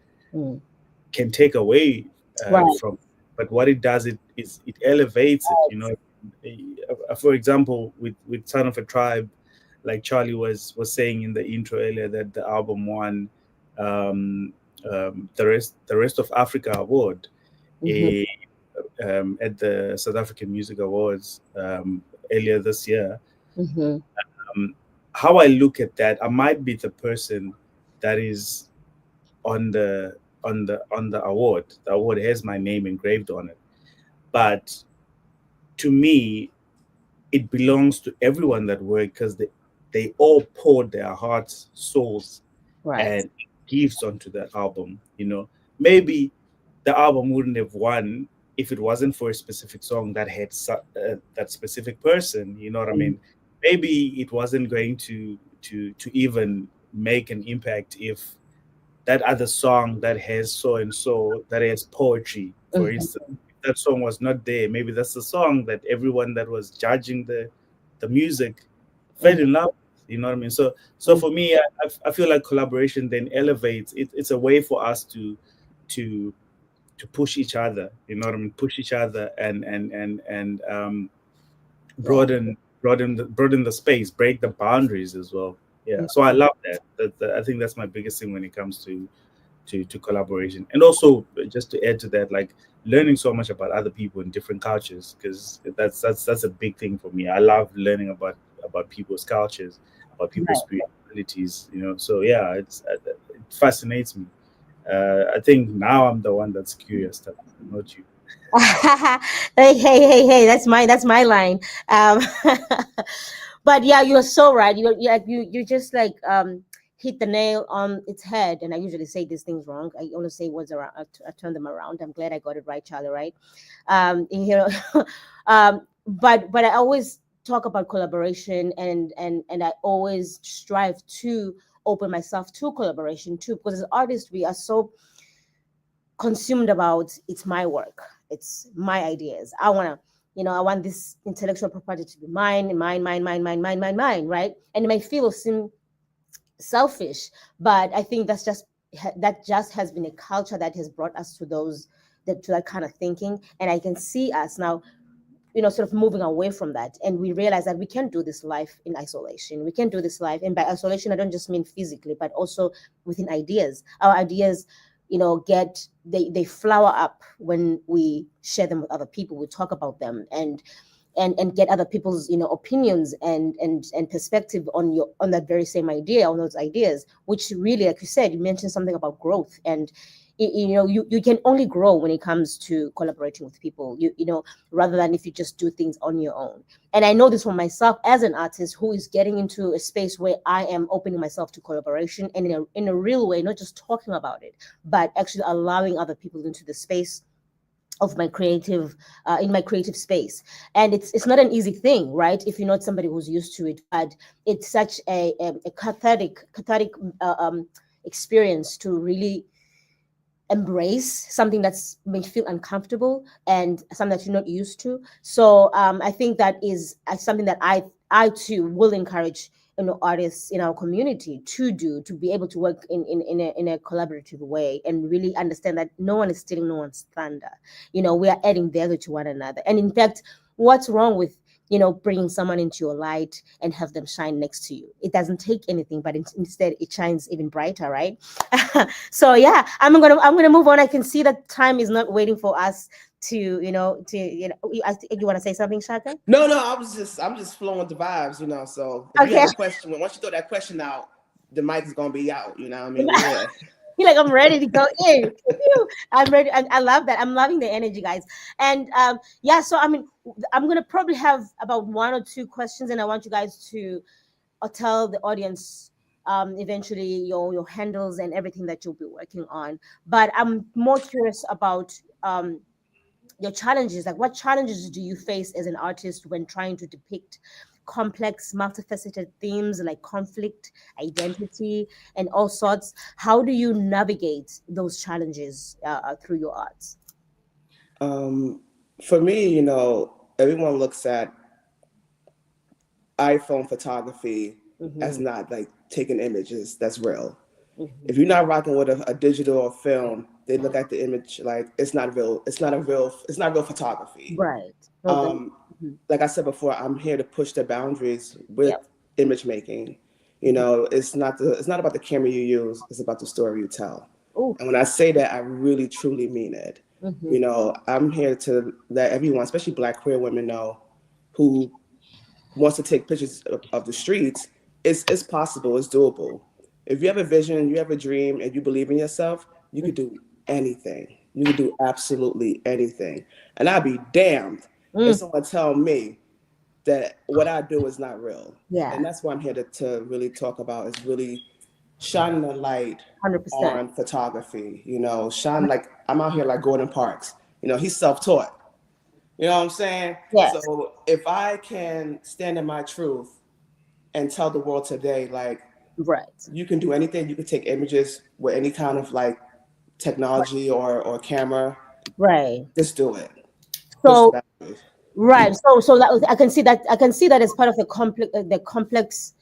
can take away from. But what it does, it elevates it. For example, with Son of a Tribe, like Charlie was saying in the intro earlier, that the album won the Rest of Africa award at the South African Music Awards earlier this year. How I look at that, I might be the person that is on the award. The award has my name engraved on it, but to me, it belongs to everyone that worked, because they all poured their hearts, souls, and gifts onto that album. Maybe the album wouldn't have won if it wasn't for a specific song that had that specific person. You know what I mean? Maybe it wasn't going to even make an impact if that other song that has so and so, that has poetry, for instance, if that song was not there. Maybe that's the song that everyone that was judging the music fell in love with. You know what I mean? So for me, I feel like collaboration then elevates. It's a way for us to push each other. You know what I mean? Push each other and broaden the space, break the boundaries as well. Yeah. So I love that. I think that's my biggest thing when it comes to collaboration. And also, just to add to that, like learning so much about other people in different cultures, because that's a big thing for me. I love learning about people's cultures, about people's spiritualities. So yeah, it fascinates me. I think now I'm the one that's curious, not you. Hey, that's my line. But yeah, you're so right. You just like hit the nail on its head. And I usually say these things wrong. I only say words around, I turn them around. I'm glad I got it right, Charlie. Right? But I always talk about collaboration, and I always strive to open myself to collaboration too, because as artists we are so consumed about it's my work, it's my ideas. I want to, I want this intellectual property to be mine, mine, right? And it may feel or seem selfish, but I think that just has been a culture that has brought us to that kind of thinking. And I can see us now, sort of moving away from that. And we realize that we can't do this life in isolation. We can't do this life. And by isolation, I don't just mean physically, but also within ideas. Our ideas, they flower up when we share them with other people. We talk about them and get other people's, opinions and perspective on that very same idea, on those ideas, which really, like you said, you mentioned something about growth. And you can only grow when it comes to collaborating with people, rather than if you just do things on your own. And I know this for myself as an artist who is getting into a space where I am opening myself to collaboration, and in a real way, not just talking about it, but actually allowing other people into the space of my creative in my creative space. And it's not an easy thing, right, if you're not somebody who's used to it, but it's such a cathartic experience to really embrace something that's may feel uncomfortable and something that you're not used to. So I think that is something that I too will encourage artists in our community to do, to be able to work in a collaborative way and really understand that no one is stealing no one's thunder. We are adding value to one another. And in fact, what's wrong with bringing someone into your light and have them shine next to you? It doesn't take anything, but instead it shines even brighter, right? So yeah, I'm gonna move on. I can see that time is not waiting for us to you want to say something, Shaka? No, I'm just flowing with the vibes, So if you Okay. have a question, once you throw that question out, the mic is gonna be out. You know what I mean? Yeah. Feel like I'm ready to go in. I'm ready. I love that. I'm loving the energy, guys. And yeah, so I mean, I'm gonna probably have about one or two questions, and I want you guys to tell the audience eventually your handles and everything that you'll be working on. But I'm more curious about your challenges. Like, what challenges do you face as an artist when trying to depict complex, multifaceted themes like conflict, identity, and all sorts? How do you navigate those challenges through your arts? For me, everyone looks at iPhone photography as not like taking images that's real. If you're not rocking with a digital or film, they look at the image like it's not real. It's not real photography. Right. Like I said before, I'm here to push the boundaries with image making. It's not about the camera you use. It's about the story you tell. Ooh. And when I say that, I really truly mean it. I'm here to let everyone, especially Black queer women, know who wants to take pictures of the streets. It's possible. It's doable. If you have a vision, you have a dream, and you believe in yourself, you could do anything. You could do absolutely anything. And I'd be damned if someone tell me that what I do is not real. Yeah. And that's what I'm here to really talk about, is really shining a light 100%. on photography. Shine like I'm out here like Gordon Parks. He's self-taught. You know what I'm saying? Yes. So if I can stand in my truth and tell the world today, like, right, you can do anything. You can take images with any kind of like technology or camera. Right. Just do it. So right. So that I can see that as part of the complex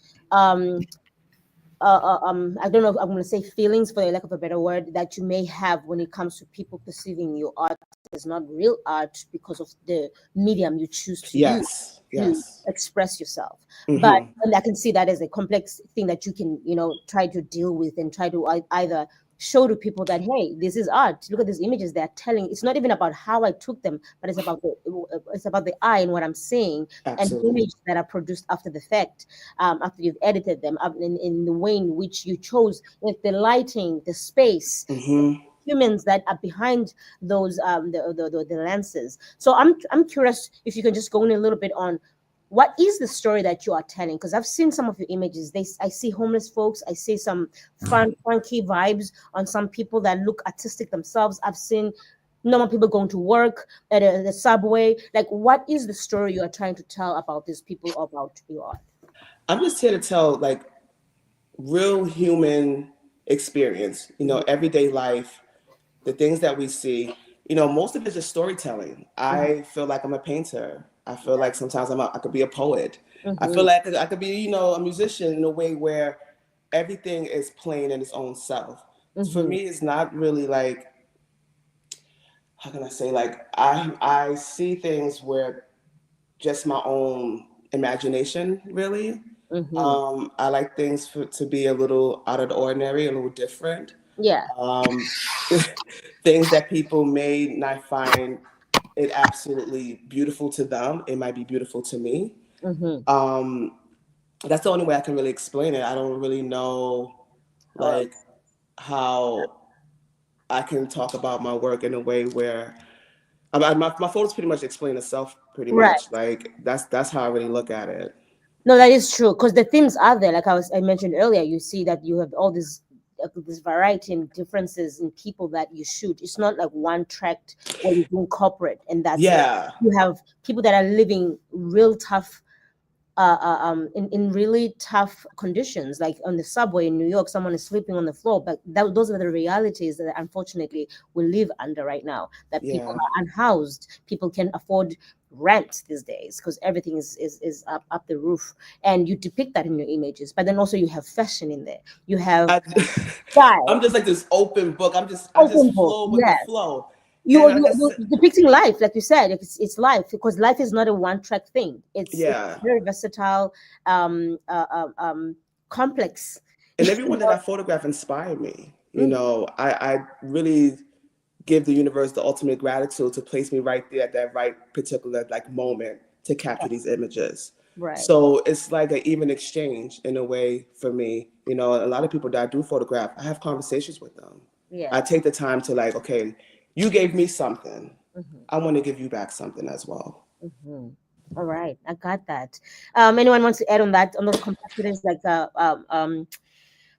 I don't know if I'm going to say feelings, for the lack of a better word, that you may have when it comes to people perceiving your art as not real art because of the medium you choose to use to express yourself. But I can see that as a complex thing that you can, try to deal with and try to either show to people that, hey, this is art. Look at these images they're telling. It's not even about how I took them, but it's about the eye and what I'm seeing. Absolutely. And images that are produced after the fact, after you've edited them, in the way in which you chose, with the lighting, the space, humans that are behind those the lenses. So I'm curious if you can just go in a little bit on what is the story that you are telling? Because I've seen some of your images. I see homeless folks. I see some fun, funky vibes on some people that look artistic themselves. I've seen, normal people going to work at the subway. Like, what is the story you are trying to tell about these people, about your art? I'm just here to tell like real human experience, everyday life, the things that we see. Most of it's just storytelling. I feel like I'm a painter. I feel like sometimes I could be a poet. I feel like I could be, a musician in a way where everything is plain in its own self. For me, it's not really like, how can I say, like I see things where just my own imagination, really. I like things to be a little out of the ordinary, a little different. Yeah. Things that people may not find it absolutely beautiful to them, it might be beautiful to me. That's the only way I can really explain it. I don't really know like how I can talk about my work in a way where my photos pretty much explain itself pretty Right. much. Like that's how I really look at it. No, that is true, because the themes are there. Like I mentioned earlier, you see that you have all this variety and differences in people that you shoot. It's not like one tracked where you're doing corporate and that's it. Yeah. You have people that are living real tough, in really tough conditions, like on the subway in New York, someone is sleeping on the floor. But those are the realities that unfortunately we live under right now. That people Yeah. are unhoused, people can afford rent these days because everything is up the roof, and you depict that in your images. But then also you have fashion in there. You have I'm style, just like this open book. I open just book. flow with the Yes. flow. You, And like I you're said, depicting life, like you said. It's life, because life is not a one-track thing. It's yeah. very versatile, complex. And everyone that I photograph inspired me. I really give the universe the ultimate gratitude to place me right there at that right particular like moment to capture these images. Right. So it's like an even exchange in a way for me. A lot of people that I do photograph, I have conversations with them. Yeah. I take the time to like, okay, you gave me something. I want to give you back something as well. All right, I got that. Anyone wants to add on that, on those complexities, like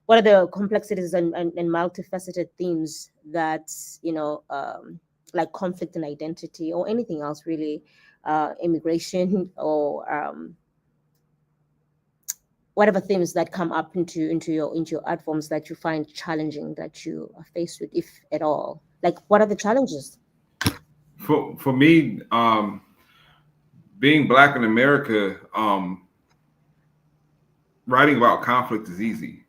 what are the complexities and multifaceted themes that, like conflict and identity, or anything else really, immigration, or whatever themes that come up into your art forms that you find challenging, that you are faced with, if at all? Like, what are the challenges? For me, being Black in America, writing about conflict is easy.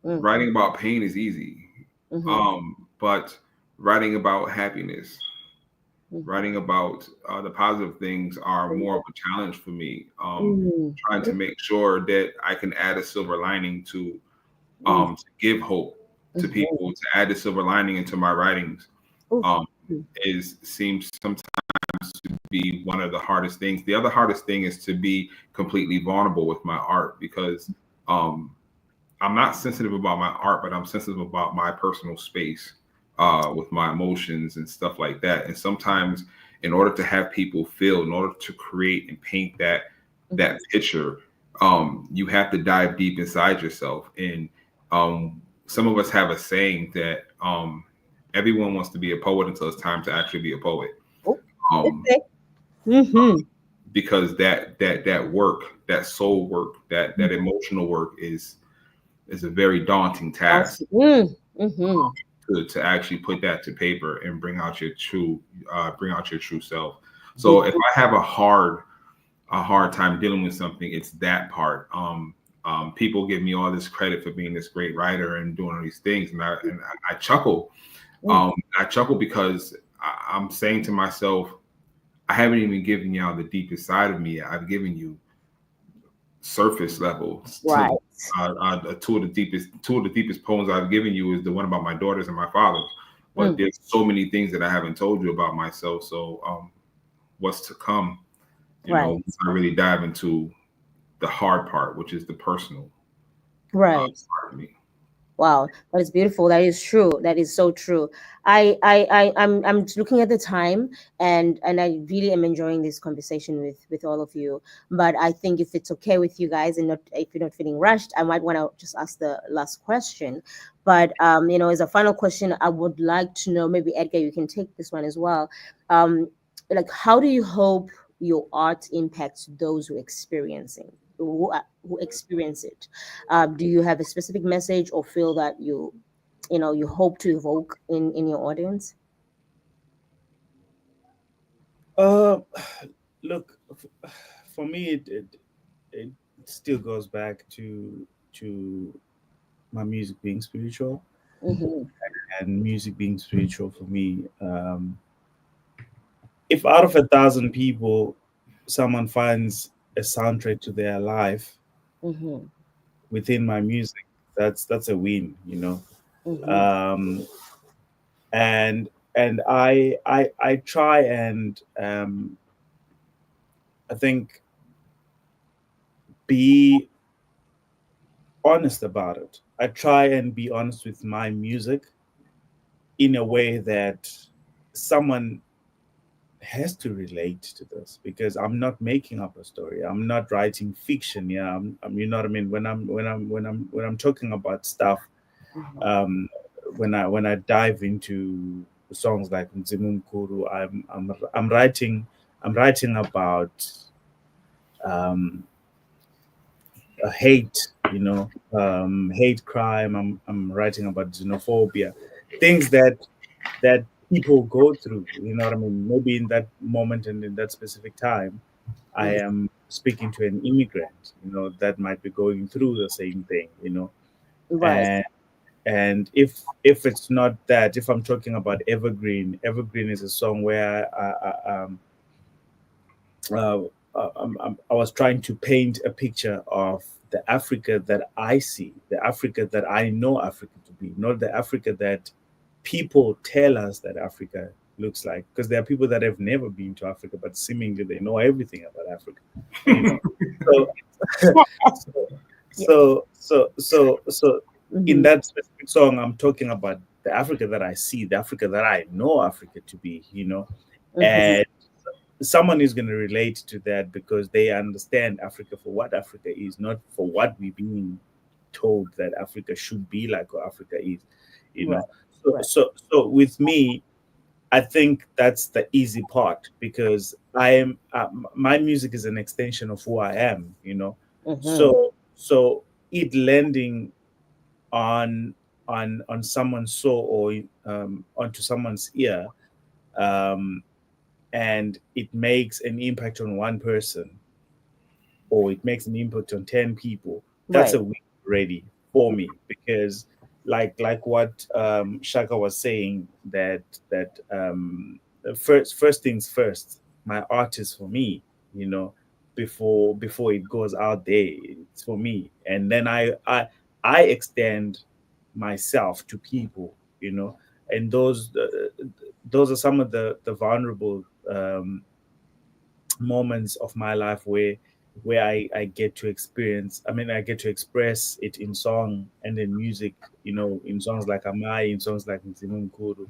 Writing about pain is easy. But writing about happiness, writing about the positive things are more of a challenge for me. Trying to make sure that I can add a silver lining to give hope to people, to add the silver lining into my writings, seems sometimes to be one of the hardest things. The other hardest thing is to be completely vulnerable with my art, because I'm not sensitive about my art, but I'm sensitive about my personal space with my emotions and stuff like that. And sometimes, in order to have people feel, in order to create and paint that picture, you have to dive deep inside yourself. And some of us have a saying that everyone wants to be a poet until it's time to actually be a poet. Because that work, that soul work, that emotional work is a very daunting task. To actually put that to paper and bring out your true self. So if I have a hard time dealing with something, it's that part. People give me all this credit for being this great writer and doing all these things, and I chuckle. I chuckle because I'm saying to myself, I haven't even given y'all the deepest side of me yet. I've given you surface level. Right. Two of the deepest poems I've given you is the one about my daughters and my father. But there's so many things that I haven't told you about myself. So what's to come? I really dive into the hard part, which is the personal right part of me. Wow, that is beautiful. That is true. That is so true. I'm looking at the time, and I really am enjoying this conversation with all of you. But I think if it's okay with you guys, and not if you're not feeling rushed, I might want to just ask the last question. But as a final question, I would like to know, maybe Edgar, you can take this one as well. Um, like, how do you hope your art impacts those who experience it? Do you have a specific message or feel that you hope to evoke in your audience? Uh, look, for me, it still goes back to my music being spiritual, Mm-hmm. and music being spiritual for me. If out of 1,000 people, someone finds a soundtrack to their life Mm-hmm. within my music, that's a win, you know. Mm-hmm. Um, and and I try and I think be honest about it. I try and be honest with my music in a way that someone has to relate to this, because I'm not making up a story. I'm not writing fiction. Yeah, you know what I mean. When I'm talking about stuff, Mm-hmm. um, when I dive into songs like Nzimu Mkuru, I'm writing about um, a hate, hate crime. I'm writing about xenophobia, things that people go through. You know what I mean? Maybe in that moment and in that specific time, I Mm-hmm. am speaking to an immigrant, that might be going through the same thing, Right. and if it's not that, if I'm talking about Evergreen is a song where uh, I was trying to paint a picture of the Africa that I see, the Africa that I know Africa to be, not the Africa that people tell us that Africa looks like. Because there are people that have never been to Africa, but seemingly they know everything about Africa, you know. So, Yeah. so in Mm-hmm. that specific song, I'm talking about the Africa that I see, the Africa that I know Africa to be, Mm-hmm. and someone is going to relate to that because they understand Africa for what Africa is, not for what we're being told that Africa should be like or Africa is, you Right. know. So, Right. so with me, I think that's the easy part, because I am my music is an extension of who I am, Mm-hmm. So it landing on on someone's soul or onto someone's ear, um, and it makes an impact on one person, or it makes an impact on 10 people, that's Right. a win already for me. Because like what Shaka was saying, that first things first, my art is for me, you know before it goes out there, it's for me. And then I extend myself to people, and those are some of the vulnerable moments of my life where I get to experience, I mean, I get to express it in song and in music, in songs like Amai, in songs like Nzimu Mkuru,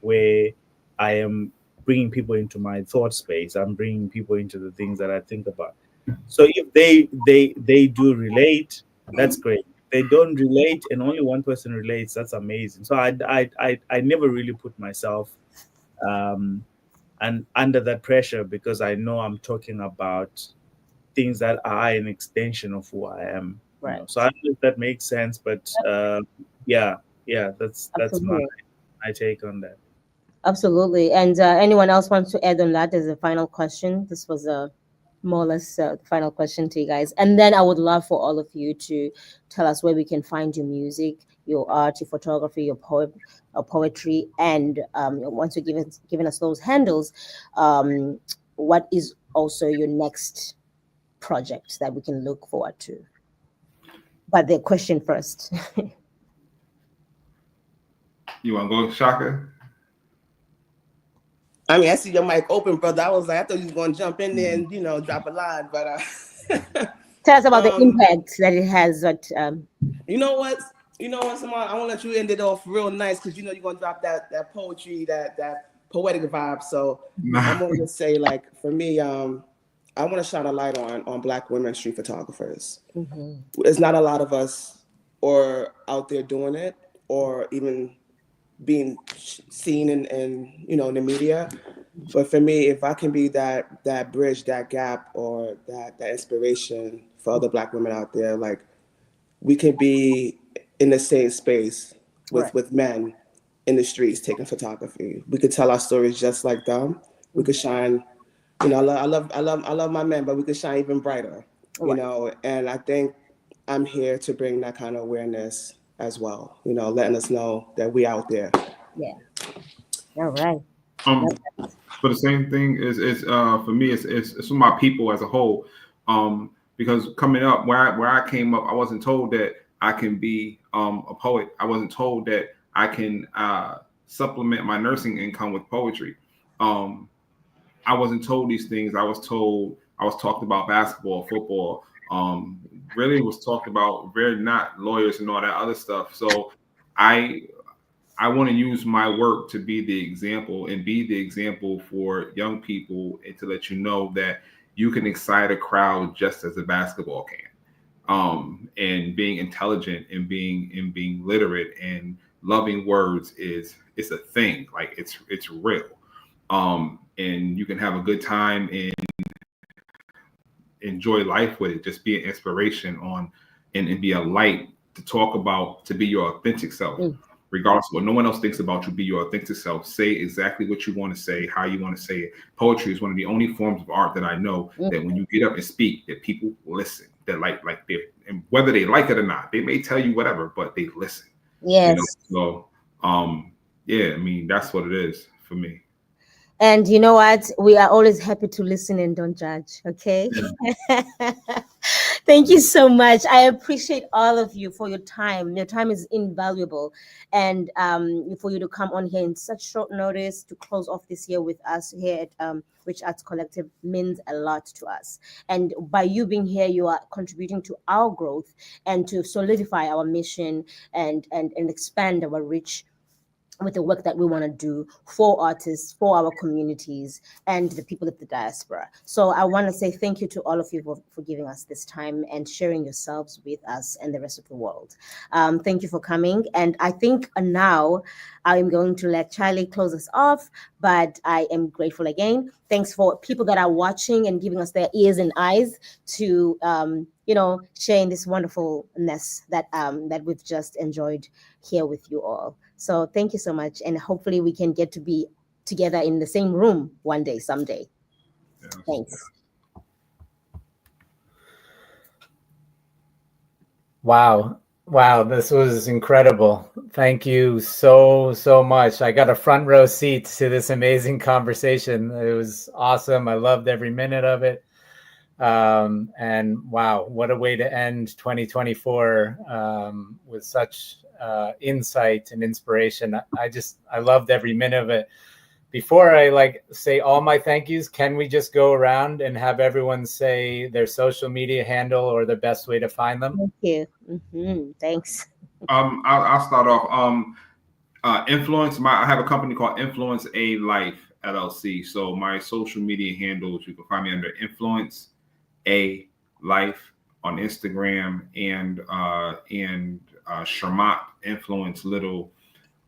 where I am bringing people into my thought space. I'm bringing people into the things that I think about. So if they do relate, that's great. If they don't relate and only one person relates, that's amazing. So I never really put myself um and under that pressure, because I know I'm talking about things that are an extension of who I am. Right. So I don't know if that makes sense, but yeah, yeah, that's my Absolutely. take on that. Absolutely. And anyone else wants to add on that as a final question? This was a more or less the final question to you guys. And then I would love for all of you to tell us where we can find your music, your art, your photography, your poetry, and once you've given us those handles, what is also your next project that we can look forward to? But the question first. You want to go, Shaka? I mean, I see your mic open, brother. I was like, I thought you was going to jump in there and, drop a line. But Tell us about the um, impact that it has. That you know what? you know what, Simone, I want to let you end it off real nice because you know you're gonna drop that poetry, that poetic vibe. So I'm gonna just say, like, for me, I want to shine a light on Black women street photographers. There's not a lot of us or out there doing it, or even being seen in you know, in the media. But for me, if I can be that bridge, that gap, or that inspiration for other Black women out there, like, we can be in the same space with men in the streets taking photography. We could tell our stories just like them. We could shine. You know, I love my men, but we could shine even brighter. You know, and I think I'm here to bring that kind of awareness as well. You know, letting us know that we out there. Yeah. All right. But the same thing is for me, it's for my people as a whole. Because coming up, where I came up, I wasn't told that I can be a poet. I wasn't told that I can supplement my nursing income with poetry. I wasn't told these things. I was talked about basketball, football. Really was talked about very not lawyers and all that other stuff. So I want to use my work to be the example and be the example for young people, and to let you know that you can excite a crowd just as a basketball can. And being intelligent and being literate and loving words it's a thing. Like it's real. And you can have a good time and enjoy life with it. Just be an inspiration and be a light to talk about, to be your authentic self. Regardless of what no one else thinks about you, be your authentic self. Say exactly what you want to say, how you want to say it. Poetry is one of the only forms of art that I know that when you get up and speak, that people listen. That like they, and whether they like it or not, they may tell you whatever, but they listen. Yes. You know? So yeah, I mean, that's what it is for me. And you know what? We are always happy to listen and don't judge. Okay. Thank you so much. I appreciate all of you for your time. Your time is invaluable. And for you to come on here in such short notice to close off this year with us here at Rich Arts Collective means a lot to us. And by you being here, you are contributing to our growth and to solidify our mission and expand our reach with the work that we want to do for artists, for our communities, and the people of the diaspora. So I want to say thank you to all of you for giving us this time and sharing yourselves with us and the rest of the world. Thank you for coming. And I think now I'm going to let Charlie close us off, but I am grateful again. Thanks for people that are watching and giving us their ears and eyes to, sharing this wonderfulness that we've just enjoyed here with you all. So thank you so much. And hopefully we can get to be together in the same room one day, someday. Yes. Thanks. Wow. This was incredible. Thank you so much. I got a front row seat to this amazing conversation. It was awesome. I loved every minute of it. And wow, what a way to end 2024 with such insight and inspiration. I loved every minute of it. Before I say all my thank yous, can we just go around and have everyone say their social media handle or the best way to find them? Thank you. Thanks. I'll start off. Influence. I have a company called Influence A Life LLC. So my social media handles, you can find me under Influence A Life on Instagram and Shermat Influence Little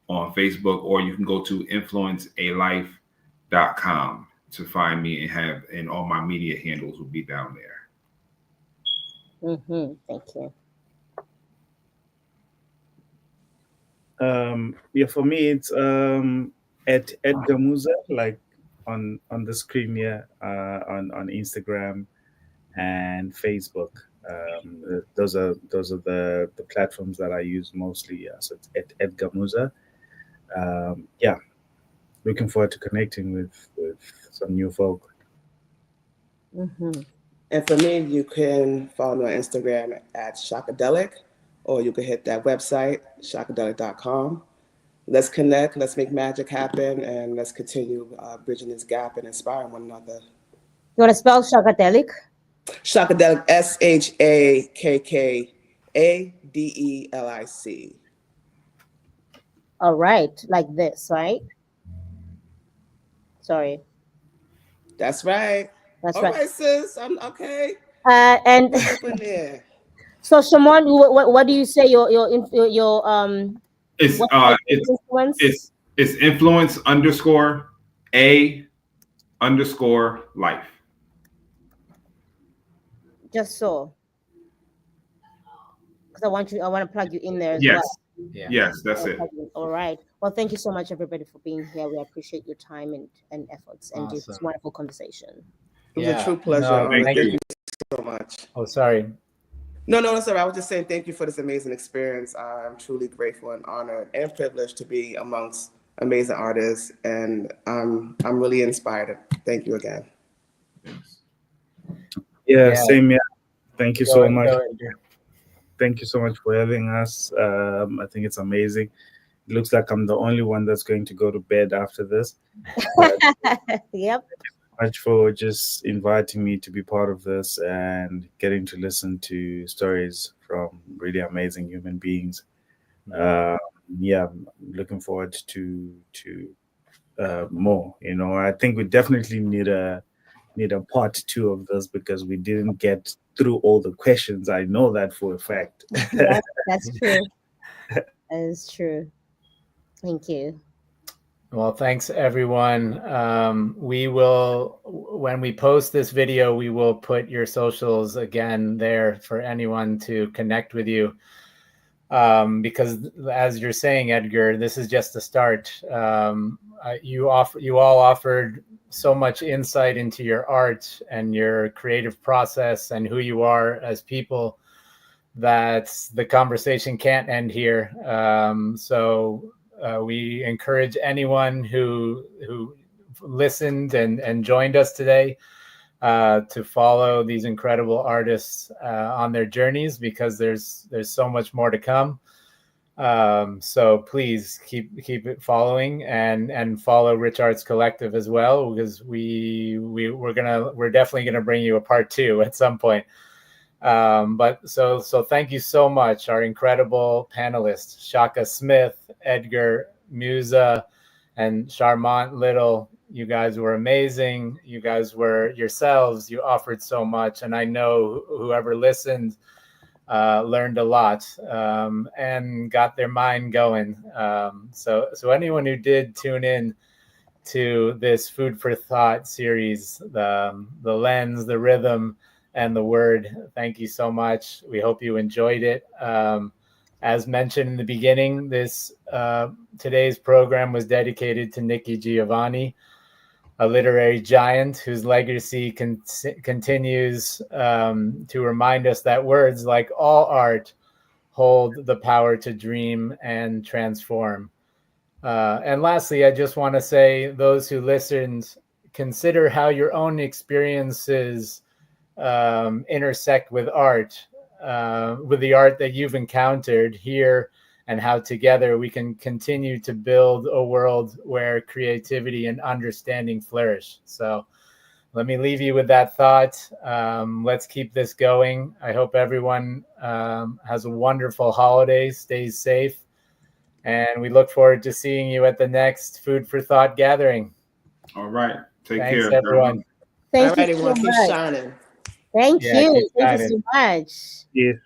on Facebook, or you can go to influencealife.com to find me and all my media handles will be down there. Thank you. For me it's at Gamuza, like on the screen here, on Instagram and Facebook. Those are the platforms that I use mostly. So it's at Gamuza. Looking forward to connecting with some new folk. And for me, you can follow me on Instagram at Shakadelic, or you can hit that website, shakadelic.com. Let's connect, let's make magic happen, and let's continue bridging this gap and inspiring one another. You want to spell Shakadelic? Shakadelic, SHAKKADELIC. All right, like this, right? Sorry, That's right. that's All right. right, sis. I'm okay. And What's up in there? so, Shimon, what do you say It's what influence? it's influence underscore a underscore life. Just so, because I want to plug you in there as Yes, well. Yeah. yes, that's it. All right. Well, thank you so much, everybody, for being here. We appreciate your time and efforts and this Awesome. wonderful conversation. It was a Yeah. true pleasure. No, Honor. thank Thank you. you so much. Oh, sorry. No, that's all right. I was just saying thank you for this amazing experience. I'm truly grateful and honored and privileged to be amongst amazing artists, and I'm really inspired. Thank you again. Yeah, Yeah. same here. Thank you Go so ahead, much. go ahead, Edgar. Thank you so much for having us. I think it's amazing. It looks like I'm the only one that's going to go to bed after this. But Yep. much for just inviting me to be part of this and getting to listen to stories from really amazing human beings. Uh, yeah, I'm looking forward to more. You know, I think we definitely need a part two of this because we didn't get through all the questions. I know that for a fact. Yeah, that's true. That is true. Thank you. Well, thanks everyone. We will, when we post this video, we will put your socials again there for anyone to connect with you. Because as you're saying, Edgar, this is just the start. You all offered so much insight into your art and your creative process and who you are as people that the conversation can't end here. So we encourage anyone who listened and joined us today to follow these incredible artists on their journeys, because there's so much more to come. So please keep it following and follow Rich Arts Collective as well, because we're definitely gonna bring you a part two at some point. But so thank you so much, our incredible panelists, Shaka Smith, Edgar Musa, and Charmant Little. You guys were amazing. You guys were yourselves. You offered so much, and I know whoever listened learned a lot and got their mind going. So anyone who did tune in to this Food for Thought series, the lens, the rhythm, and the word, thank you so much. We hope you enjoyed it. As mentioned in the beginning, this today's program was dedicated to Nikki Giovanni, a literary giant whose legacy continues to remind us that words, like all art, hold the power to dream and transform. And lastly, I just want to say, those who listened, consider how your own experiences intersect with art, with the art that you've encountered here, and how together we can continue to build a world where creativity and understanding flourish. So let me leave you with that thought. Let's keep this going. I hope everyone has a wonderful holiday, stays safe, and we look forward to seeing you at the next Food for Thought gathering. All right. Take Thanks, care. everyone. Thank All you right, so everyone, keep much. shining. Thank Yeah, you. keep Thank you shining. so much. Yes.